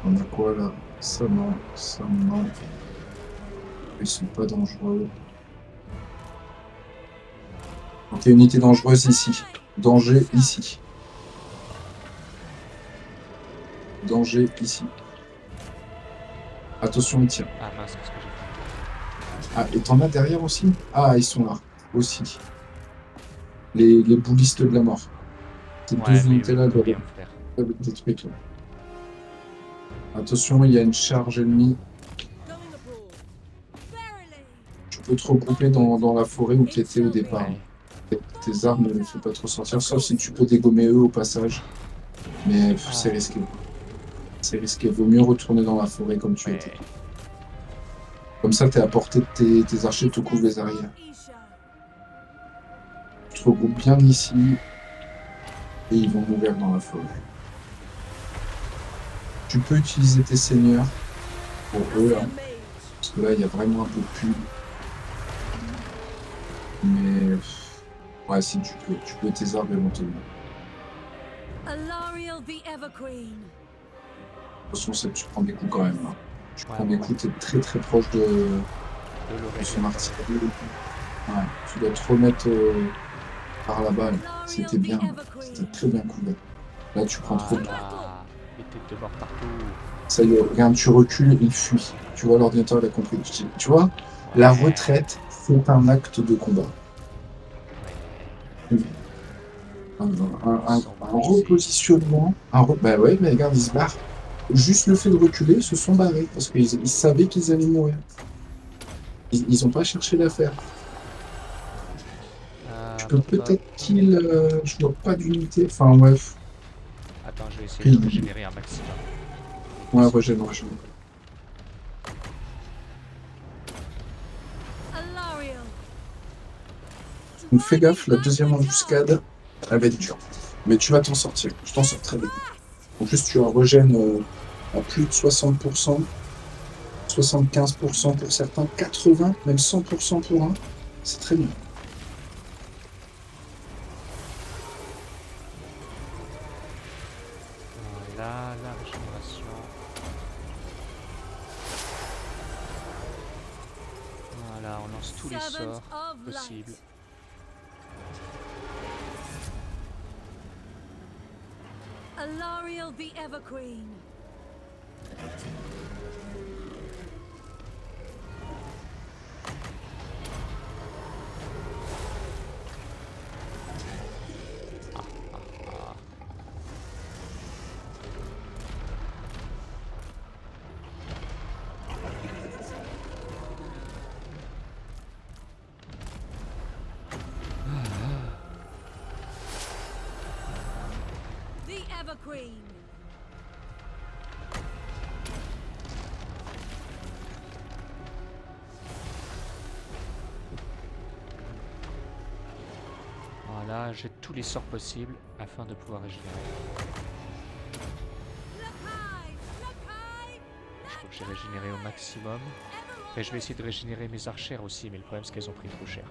Speaker 2: On a quoi là? Ça non, ça non. Ils sont pas dangereux. Ok, unité dangereuse ici. Danger ici. Danger ici. Attention, il tire.
Speaker 1: Ah mince, qu'est-ce que j'ai fait?
Speaker 2: Ah, et t'en as derrière aussi? Ah, ils sont là. Aussi. Les boulistes de la mort. Ces
Speaker 1: Ouais,
Speaker 2: deux
Speaker 1: mais
Speaker 2: unités là
Speaker 1: on peut
Speaker 2: doivent
Speaker 1: rien faire.
Speaker 2: être détruites. Là. Attention, il y a une charge ennemie.
Speaker 3: Going abroad. Verily.
Speaker 2: Tu peux te regrouper dans la forêt où tu étais au départ.
Speaker 1: Ouais.
Speaker 2: Tes armes ne les font pas trop sortir, sauf si tu peux dégommer eux au passage. Mais c'est risqué. C'est risqué. Vaut mieux retourner dans la forêt comme tu
Speaker 1: Ouais.
Speaker 2: étais. Comme ça, t'es à portée de tes archers te couvrent les arrières.
Speaker 3: Isha.
Speaker 2: Tu te regroupes bien ici. Et ils vont mourir dans la forêt. Tu peux utiliser tes seigneurs pour eux, là.
Speaker 3: Mage.
Speaker 2: Parce que là, il y a vraiment un peu de pub. Mais... Ouais, si tu peux. Tu peux tes arbres éventuellement.
Speaker 3: Alariel the Everqueen.
Speaker 2: Attention, c'est que tu prends des coups quand même. Là. Tu
Speaker 1: Ouais,
Speaker 2: prends des
Speaker 1: ouais.
Speaker 2: coups, t'es très très proche de
Speaker 1: De
Speaker 2: son
Speaker 1: l'oreille.
Speaker 2: artillerie. Ouais, tu dois te remettre par là-bas. Là. C'était bien. C'était très bien couvert. Là, tu prends trop de...
Speaker 1: Voilà. Les têtes de mort partout.
Speaker 2: Ça y est, regarde, tu recules, il fuit. Tu vois, l'ordinateur, il a compris. Tu vois, la
Speaker 1: Ouais.
Speaker 2: retraite, c'est un acte de combat. Un repositionnement. Bah ouais, mais regarde, ils se barrent. Juste le fait de reculer, ils se sont barrés parce qu'ils savaient qu'ils allaient mourir. Ils ont pas cherché l'affaire. Tu peux peut-être kill. Je vois pas d'unité. Enfin, bref.
Speaker 1: Attends, je vais essayer de régénérer un maximum.
Speaker 2: Ouais, régène.
Speaker 3: Alariel.
Speaker 2: Donc fais gaffe, la deuxième embuscade, elle va être dure. Mais tu vas t'en sortir. Tu t'en sors très bien. En plus, tu as régène à plus de 60%, 75% pour certains, 80%, même 100% pour un. C'est très bien.
Speaker 1: Voilà, la régénération. Voilà, on lance tous les
Speaker 3: Servant
Speaker 1: sorts
Speaker 3: of light.
Speaker 1: possibles.
Speaker 3: Alariel the Everqueen. queen.
Speaker 1: Voilà, j'ai tous les sorts possibles afin de pouvoir régénérer.
Speaker 3: Look high! Look high!
Speaker 1: Je crois que j'ai régénéré au maximum. Et je vais essayer de régénérer mes archères aussi, mais le problème c'est qu'elles ont pris trop cher.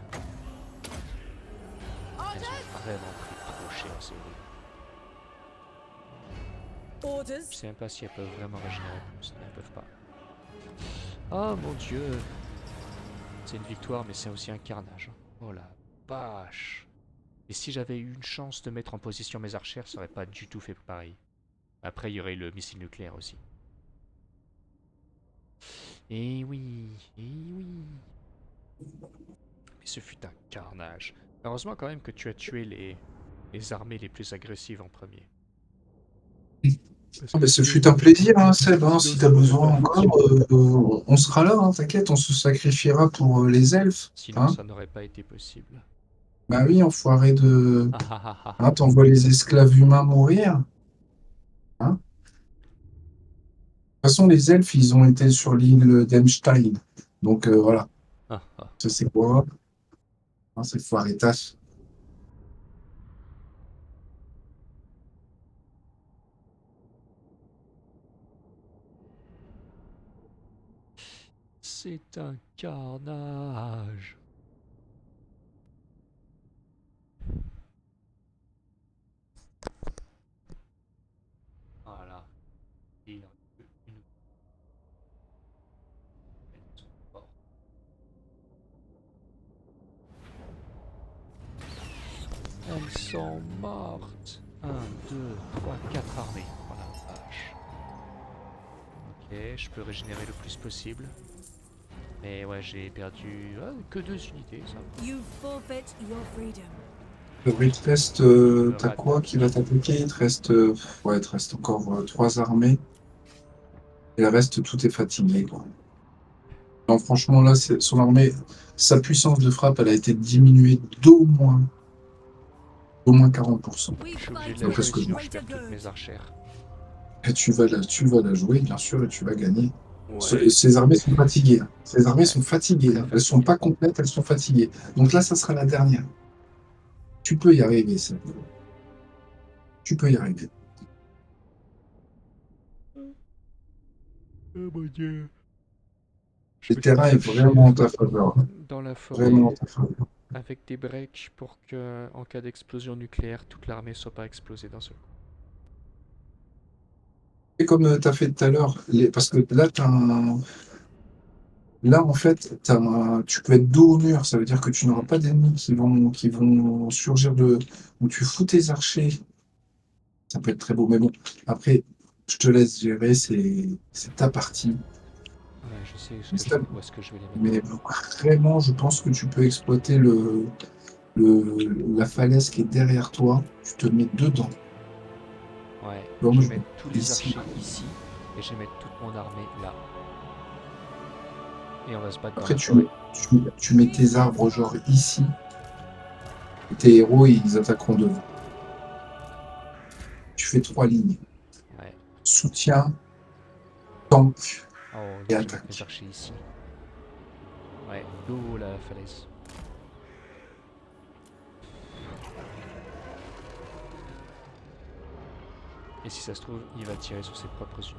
Speaker 1: Elles ont vraiment pris trop cher, c'est horrible.
Speaker 3: Orders.
Speaker 1: Je sais même pas si elles peuvent vraiment régénérer plus. Elles peuvent pas. Oh mon dieu! C'est une victoire, mais c'est aussi un carnage. Oh la vache! Et si j'avais eu une chance de mettre en position mes archères, ça aurait pas du tout fait pareil. Après, il y aurait le missile nucléaire aussi. Et oui, et oui. Mais ce fut un carnage. Heureusement quand même que tu as tué les armées les plus agressives en premier.
Speaker 2: Ah, mais ce fut un plaisir, hein, Seb, hein, si t'as besoin encore, on sera là, hein, t'inquiète, on se sacrifiera pour les elfes.
Speaker 1: Sinon,
Speaker 2: Hein.
Speaker 1: ça n'aurait pas été possible.
Speaker 2: Bah oui, enfoiré de...
Speaker 1: Ah ah ah ah.
Speaker 2: Hein, t'envoies les esclaves humains mourir. Hein. De toute façon, les elfes, ils ont été sur l'île d'Emstein. Donc voilà,
Speaker 1: Ah ah.
Speaker 2: ça c'est quoi? Hein, c'est foiré tasse.
Speaker 1: C'est un carnage. Voilà. Et il en reste une. Elles sont mortes. Elles sont mortes. 1, 2, 3, 4 armées. Voilà, vache. Ok, je peux régénérer le plus possible. Mais ouais, j'ai perdu que 2 unités, ça va.
Speaker 3: You forfeit your freedom.
Speaker 2: Il te reste, t'as quoi qui va t'attaquer? Il te reste, ouais, il te reste encore 3 armées. Et le reste, tout est fatigué, quoi. Non, franchement, là, son armée, sa puissance de frappe, elle a été diminuée d'au moins 40%.
Speaker 3: We
Speaker 1: Je suis obligé
Speaker 3: fight
Speaker 1: de la
Speaker 2: Parce
Speaker 1: jouer,
Speaker 2: que-
Speaker 1: sinon
Speaker 3: for
Speaker 1: je
Speaker 3: the
Speaker 1: perds toutes
Speaker 3: good.
Speaker 1: mes archères.
Speaker 2: Et tu vas la jouer, bien sûr, et tu vas gagner.
Speaker 1: Ouais.
Speaker 2: Ces armées sont fatiguées. Hein. Ces armées
Speaker 1: Ouais.
Speaker 2: sont fatiguées.
Speaker 1: Très
Speaker 2: Hein. Elles sont pas complètes, elles sont fatiguées. Donc là, ça sera la dernière. Tu peux y arriver, ça. Tu peux y arriver.
Speaker 1: Oh mon dieu.
Speaker 2: Le terrain est vraiment en ta faveur.
Speaker 1: Dans la forêt
Speaker 2: Vraiment en ta faveur.
Speaker 1: avec des breaks pour que, en cas d'explosion nucléaire, toute l'armée soit pas explosée d'un seul coup.
Speaker 2: Et comme tu as fait tout à l'heure, parce que là, là, en fait, tu peux être dos au mur. Ça veut dire que tu n'auras pas d'ennemis qui vont surgir où tu fous tes archers. Ça peut être très beau. Mais bon, après, je te laisse gérer. C'est ta partie.
Speaker 1: Ouais, je sais
Speaker 2: Mais
Speaker 1: ce que où est-ce que je vais les mettre.
Speaker 2: Mais vraiment, je pense que tu peux exploiter la falaise qui est derrière toi. Tu te mets dedans.
Speaker 1: Ouais,
Speaker 2: Bon,
Speaker 1: je
Speaker 2: moi,
Speaker 1: vais mettre tous les
Speaker 2: ici.
Speaker 1: archers ici et je vais mettre toute mon armée là. Et on va se battre dans
Speaker 2: Après,
Speaker 1: la forêt.
Speaker 2: tu mets tes arbres genre ici. Et tes héros, ils attaqueront devant. Tu fais 3 lignes.
Speaker 1: Ouais.
Speaker 2: Soutien, tank.
Speaker 1: Oh,
Speaker 2: Et
Speaker 1: je vais mettre
Speaker 2: attaque.
Speaker 1: mes archers ici. Ouais, l'eau, la falaise. Et si ça se trouve, il va tirer sur ses propres unités.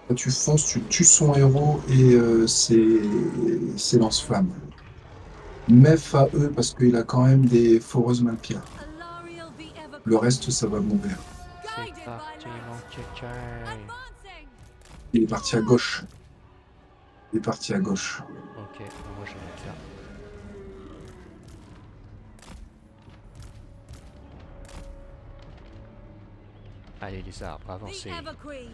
Speaker 2: Là, tu fonces, tu tues son héros et ses lance-flammes. Mef à eux parce qu'il a quand même des foreuses Malpire.
Speaker 3: Alariel the ever
Speaker 2: Le reste, ça va mourir.
Speaker 1: C'est
Speaker 3: guided by
Speaker 1: parti,
Speaker 3: love.
Speaker 1: mon kéké.
Speaker 3: Advancing.
Speaker 2: Il est parti à gauche. Il est parti à gauche.
Speaker 1: Ok, bon, moi je vais mettre là. Allez les arbres,
Speaker 3: The
Speaker 1: avancez.
Speaker 3: ever queen.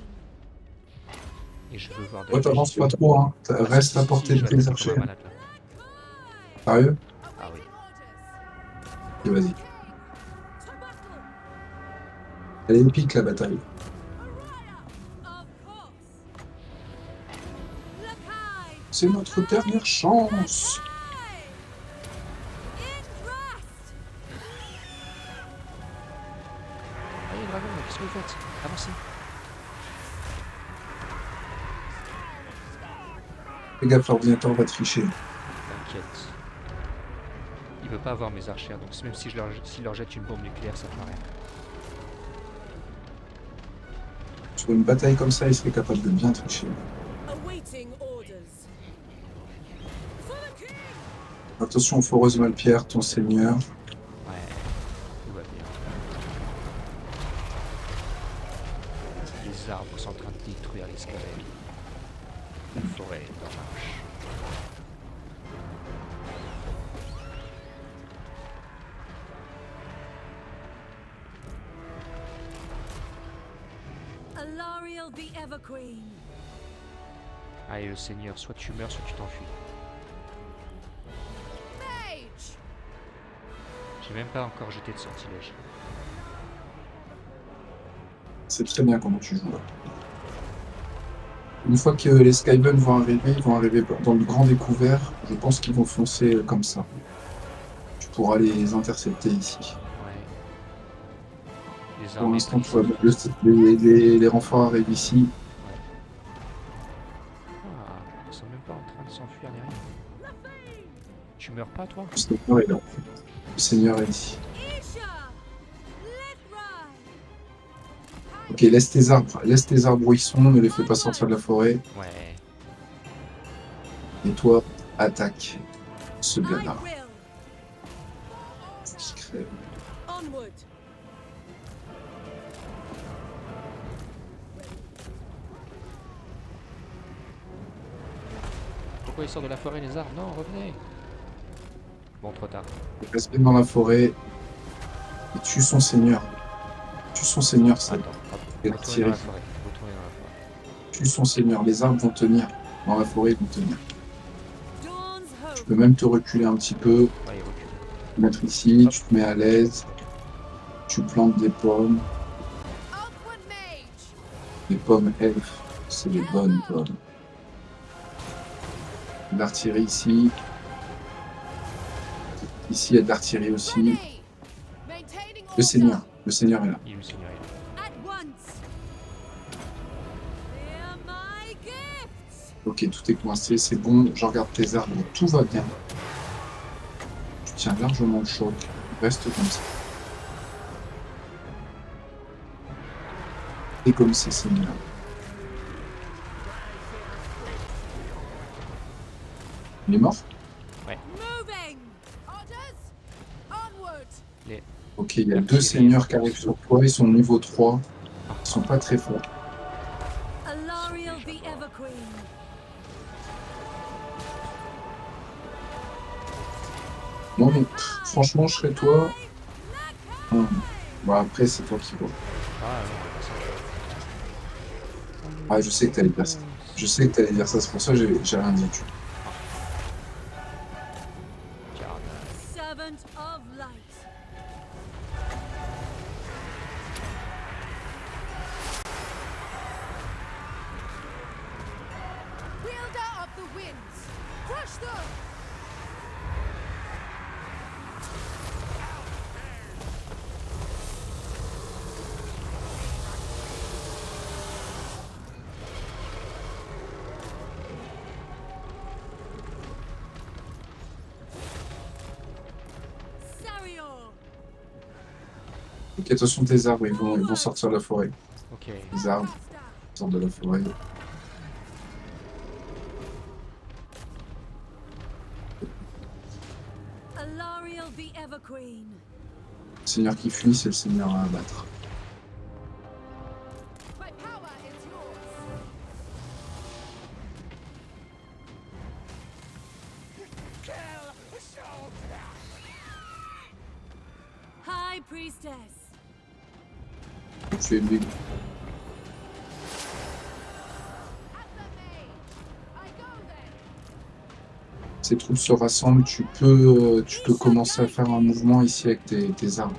Speaker 1: Et je veux voir de
Speaker 2: Ouais,
Speaker 1: la
Speaker 2: t'avances
Speaker 1: magie.
Speaker 2: pas trop, hein.
Speaker 1: Ah,
Speaker 2: Reste
Speaker 1: si,
Speaker 2: à
Speaker 1: si,
Speaker 2: portée
Speaker 1: si,
Speaker 2: de
Speaker 1: je vais
Speaker 2: tes
Speaker 1: attaquer
Speaker 2: archers.
Speaker 1: comme un malade là.
Speaker 2: Sérieux?
Speaker 1: Ah oui.
Speaker 2: Et vas-y.
Speaker 3: To battle.
Speaker 2: Elle est épique la bataille.
Speaker 3: Of course. Look high.
Speaker 2: C'est notre dernière chance.
Speaker 3: High. In thrust.
Speaker 2: Fais gaffe, l'ordinateur va tricher.
Speaker 1: T'inquiète. Il veut pas avoir mes archères, donc même si s'il leur jette une bombe nucléaire, ça fera rien.
Speaker 2: Sur une bataille comme ça, il serait capable de bien tricher.
Speaker 3: Awaiting orders. For the king!
Speaker 2: Attention, foreuse Malpierre, ton seigneur.
Speaker 1: Ouais, tout va bien. Les arbres sont en train de détruire les scalènes. La forêt est en marche.
Speaker 3: Alariel the Everqueen.
Speaker 1: Allez, le seigneur, soit tu meurs, soit tu t'enfuis.
Speaker 3: Mage!
Speaker 1: J'ai même pas encore jeté de sortilège.
Speaker 2: C'est très bien comment tu joues là. Une fois que les Skyven vont arriver dans le grand découvert. Je pense qu'ils vont foncer comme ça. Tu pourras les intercepter ici.
Speaker 1: Ouais. Les
Speaker 2: Pour
Speaker 1: armées
Speaker 2: l'instant, tu
Speaker 1: prises.
Speaker 2: vois, les renforts arrivent ici.
Speaker 1: Ah, ils sont même pas en train de s'enfuir ni rien. Tu meurs pas, toi?
Speaker 2: Le Seigneur est là. Le Seigneur est ici.
Speaker 3: Isha! Lithra!
Speaker 2: Ok, laisse tes arbres où ils sont, ne les fais pas sortir de la forêt.
Speaker 1: Ouais.
Speaker 2: Et toi, attaque ce
Speaker 3: I
Speaker 2: gars-là
Speaker 3: will!
Speaker 2: qui crève.
Speaker 3: Onward!
Speaker 1: Pourquoi ils sortent de la forêt, les arbres? Non, revenez! Bon, trop tard.
Speaker 2: Il reste bien dans la forêt et tue son seigneur. Tue son seigneur, ça.
Speaker 1: Attends,
Speaker 2: Et
Speaker 1: retournez dans
Speaker 2: tirer.
Speaker 1: la forêt. Retournez dans la forêt.
Speaker 2: Tue son seigneur. Les arbres vont tenir. Dans la forêt, ils vont tenir.
Speaker 3: Dawn's
Speaker 2: Tu
Speaker 3: hope!
Speaker 2: peux même te reculer un petit peu,
Speaker 1: Ouais, ils reculent.
Speaker 2: te mettre ici, tu te mets à l'aise. Tu plantes des pommes.
Speaker 3: Upward mage!
Speaker 2: Les pommes elfes, c'est les bonnes pommes. L'artillerie ici. Ici, il y a de l'artillerie aussi.
Speaker 3: Ready! Maintaining
Speaker 2: Le
Speaker 3: order!
Speaker 2: Seigneur est là.
Speaker 1: Il est le seigneur est là.
Speaker 3: At once! Hear my gifts!
Speaker 2: Ok, tout est coincé, c'est bon. Je regarde tes arbres, tout va bien. Tu tiens largement le choc. Reste comme ça. Et comme c'est Seigneur. Il est mort?
Speaker 3: Moving! Orders! Onward!
Speaker 2: Ok, il y a deux seigneurs qui arrivent sur toi. Ils sont niveau 3. Ils sont pas très forts.
Speaker 3: Alariel the Everqueen!
Speaker 2: Non, mais franchement, je serais toi. Bon, après, c'est toi qui vois.
Speaker 1: Ah non, on va pas ça.
Speaker 2: Ah, je sais que t'allais dire ça. Je sais que t'allais dire ça, c'est pour ça que j'ai rien dit.
Speaker 1: Garde.
Speaker 3: Servant of light! Wielder of the winds! Crush them! Sarior!
Speaker 2: Ok, attention tes arbres, ils vont sortir de la forêt.
Speaker 1: Ok.
Speaker 2: Les arbres sortent de la forêt.
Speaker 3: Alariel the Everqueen!
Speaker 2: Le seigneur qui fuit, c'est le seigneur à abattre.
Speaker 3: My power is yours! High Priestess!
Speaker 2: Tu es lui.
Speaker 3: At the mage! I go then!
Speaker 2: Ces troupes se rassemblent, tu peux commencer à faire un mouvement ici avec tes arbres.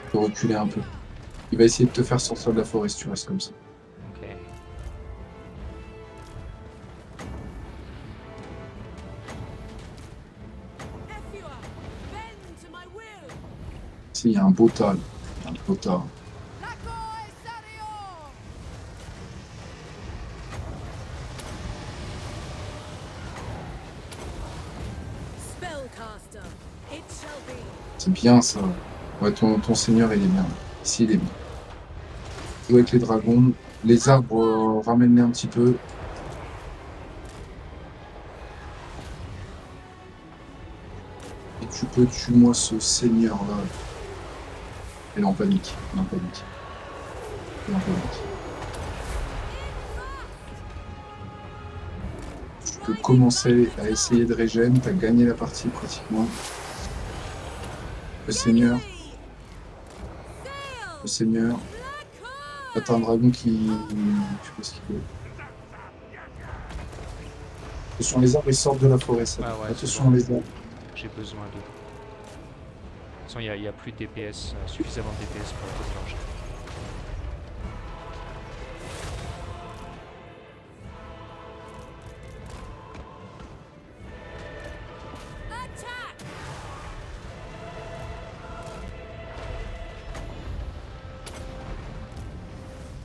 Speaker 2: Tu peux reculer un peu. Il va essayer de te faire sortir de la forêt si tu restes comme ça.
Speaker 1: Ok.
Speaker 3: Ephua! Bend to my will!
Speaker 2: Ici, il y a un beau tas. Là. Il y a un beau tas.
Speaker 3: Lakoi Sarior! Lancaster, it shall be.
Speaker 2: C'est bien ça. Ouais, ton seigneur, il est bien. Ici, il est bien. Joue avec les dragons. Les arbres, ramène-les un petit peu. Et tu peux tuer moi ce seigneur-là. Il est en panique. Il est en panique. Il est en panique. Tu peux commencer à essayer de régène. Tu as gagné la partie pratiquement. Le seigneur. Le seigneur. Là, t'as un dragon qui... Je sais pas ce qu'il veut. Attention, les arbres, ils sortent de la forêt, ça.
Speaker 1: Ah ouais,
Speaker 2: Attention, les arbres.
Speaker 1: J'ai besoin d'eux. De toute façon, il n'y a plus de DPS, suffisamment de DPS pour le déclencher.
Speaker 3: Attack!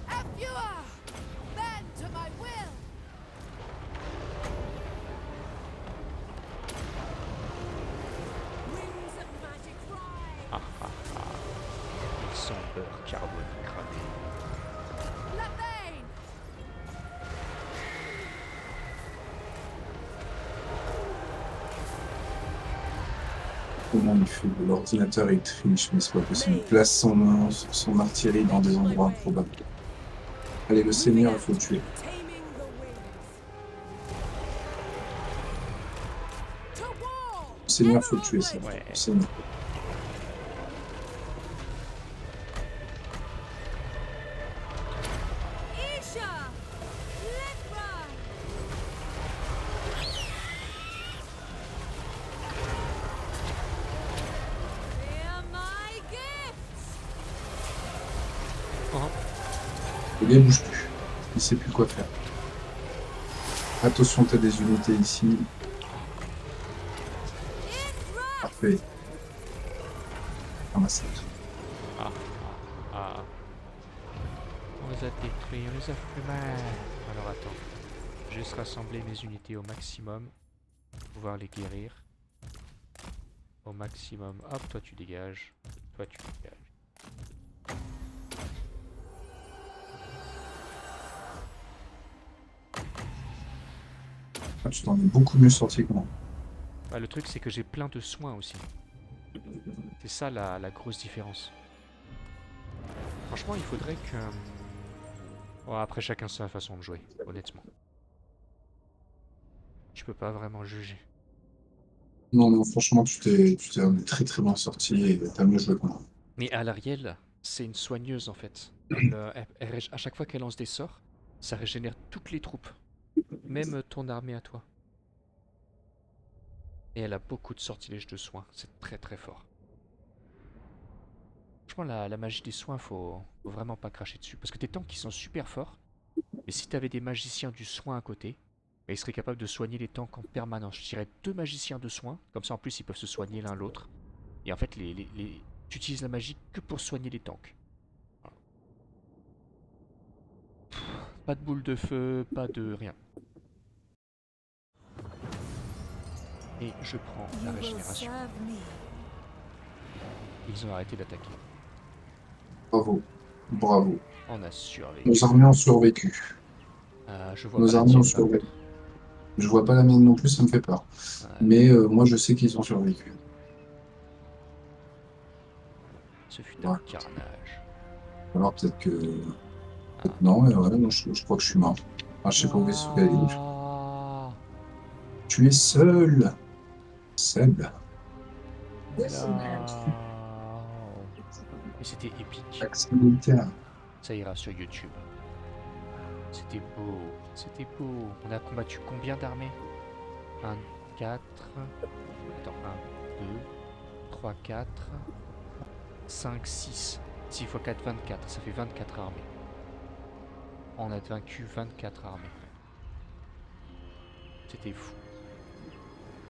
Speaker 3: If you are, bend to my will. Wings of magic ride.
Speaker 1: Ah ah ah. Ils sont beurre carbone cramé.
Speaker 3: La veine.
Speaker 2: Comment il fait? L'ordinateur, il triche, mais c'est pas possible. Il place son artillerie dans des endroits improbables. Allez, le seigneur, il faut le tuer.
Speaker 3: Taming the wings. To war.
Speaker 2: Le seigneur, il faut le tuer, ça.
Speaker 1: Ouais.
Speaker 2: Le seigneur.
Speaker 3: Isha. Lithra. Hear my gifts.
Speaker 1: Oh.
Speaker 2: Le gars, il bouge plus. Il sait plus quoi faire. Attention, t'as des unités ici.
Speaker 3: Ithra.
Speaker 2: Parfait. Ramassage.
Speaker 1: Ah ah ah. On les a détruits, on les a fait mal. Alors attends. Juste rassembler mes unités au maximum. Pour pouvoir les guérir. Au maximum. Hop, toi tu dégages. Toi tu dégages.
Speaker 2: Ah, tu t'en es beaucoup mieux sorti que moi.
Speaker 1: Bah, le truc c'est que j'ai plein de soins aussi. C'est ça la grosse différence. Franchement il faudrait que... Bon, après chacun sa façon de jouer, honnêtement. Je peux pas vraiment juger.
Speaker 2: Non, non, franchement, tu t'es très très bien sorti et t'as mieux joué que moi.
Speaker 1: Mais à l'Ariel, c'est une soigneuse en fait. À chaque fois qu'elle lance des sorts, ça régénère toutes les troupes. Même ton armée à toi. Et elle a beaucoup de sortilèges de soins. C'est très très fort. Franchement, la magie des soins, faut vraiment pas cracher dessus. Parce que tes tanks, ils sont super forts. Mais si t'avais des magiciens du soin à côté, bah, ils seraient capables de soigner les tanks en permanence. Je dirais 2 magiciens de soins. Comme ça, en plus, ils peuvent se soigner l'un l'autre. Et en fait, tu utilises la magie que pour soigner les tanks. Voilà. Pas de boule de feu, pas de rien. Et je prends la
Speaker 3: You will
Speaker 1: régénération.
Speaker 3: serve me.
Speaker 1: Ils ont arrêté d'attaquer.
Speaker 2: Bravo. Bravo.
Speaker 1: On a survécu.
Speaker 2: Nos armées ont survécu.
Speaker 1: Je vois
Speaker 2: Nos
Speaker 1: pas la
Speaker 2: armées ont
Speaker 1: tienne, par
Speaker 2: survécu.
Speaker 1: contre.
Speaker 2: Je vois pas la mienne non plus, ça me fait peur.
Speaker 1: Ouais,
Speaker 2: Mais moi, je sais qu'ils ont survécu.
Speaker 1: ce fut un
Speaker 2: Ouais.
Speaker 1: carnage.
Speaker 2: Alors peut-être que... Non, mais ouais, moi, je crois que je suis mort. Ah, je sais pas où est-ce qu'elle est.
Speaker 1: Ah,
Speaker 2: Tu es seul. Seb.
Speaker 1: non. Mais c'était épique.
Speaker 2: Accès militaire.
Speaker 1: Ça ira sur YouTube. C'était beau. C'était beau. On a combattu combien d'armées? 1, 4... Attends, 1, 2, 3, 4... 5, 6. 6 x 4, 24. Ça fait 24 armées. On a vaincu 24 armées. C'était fou.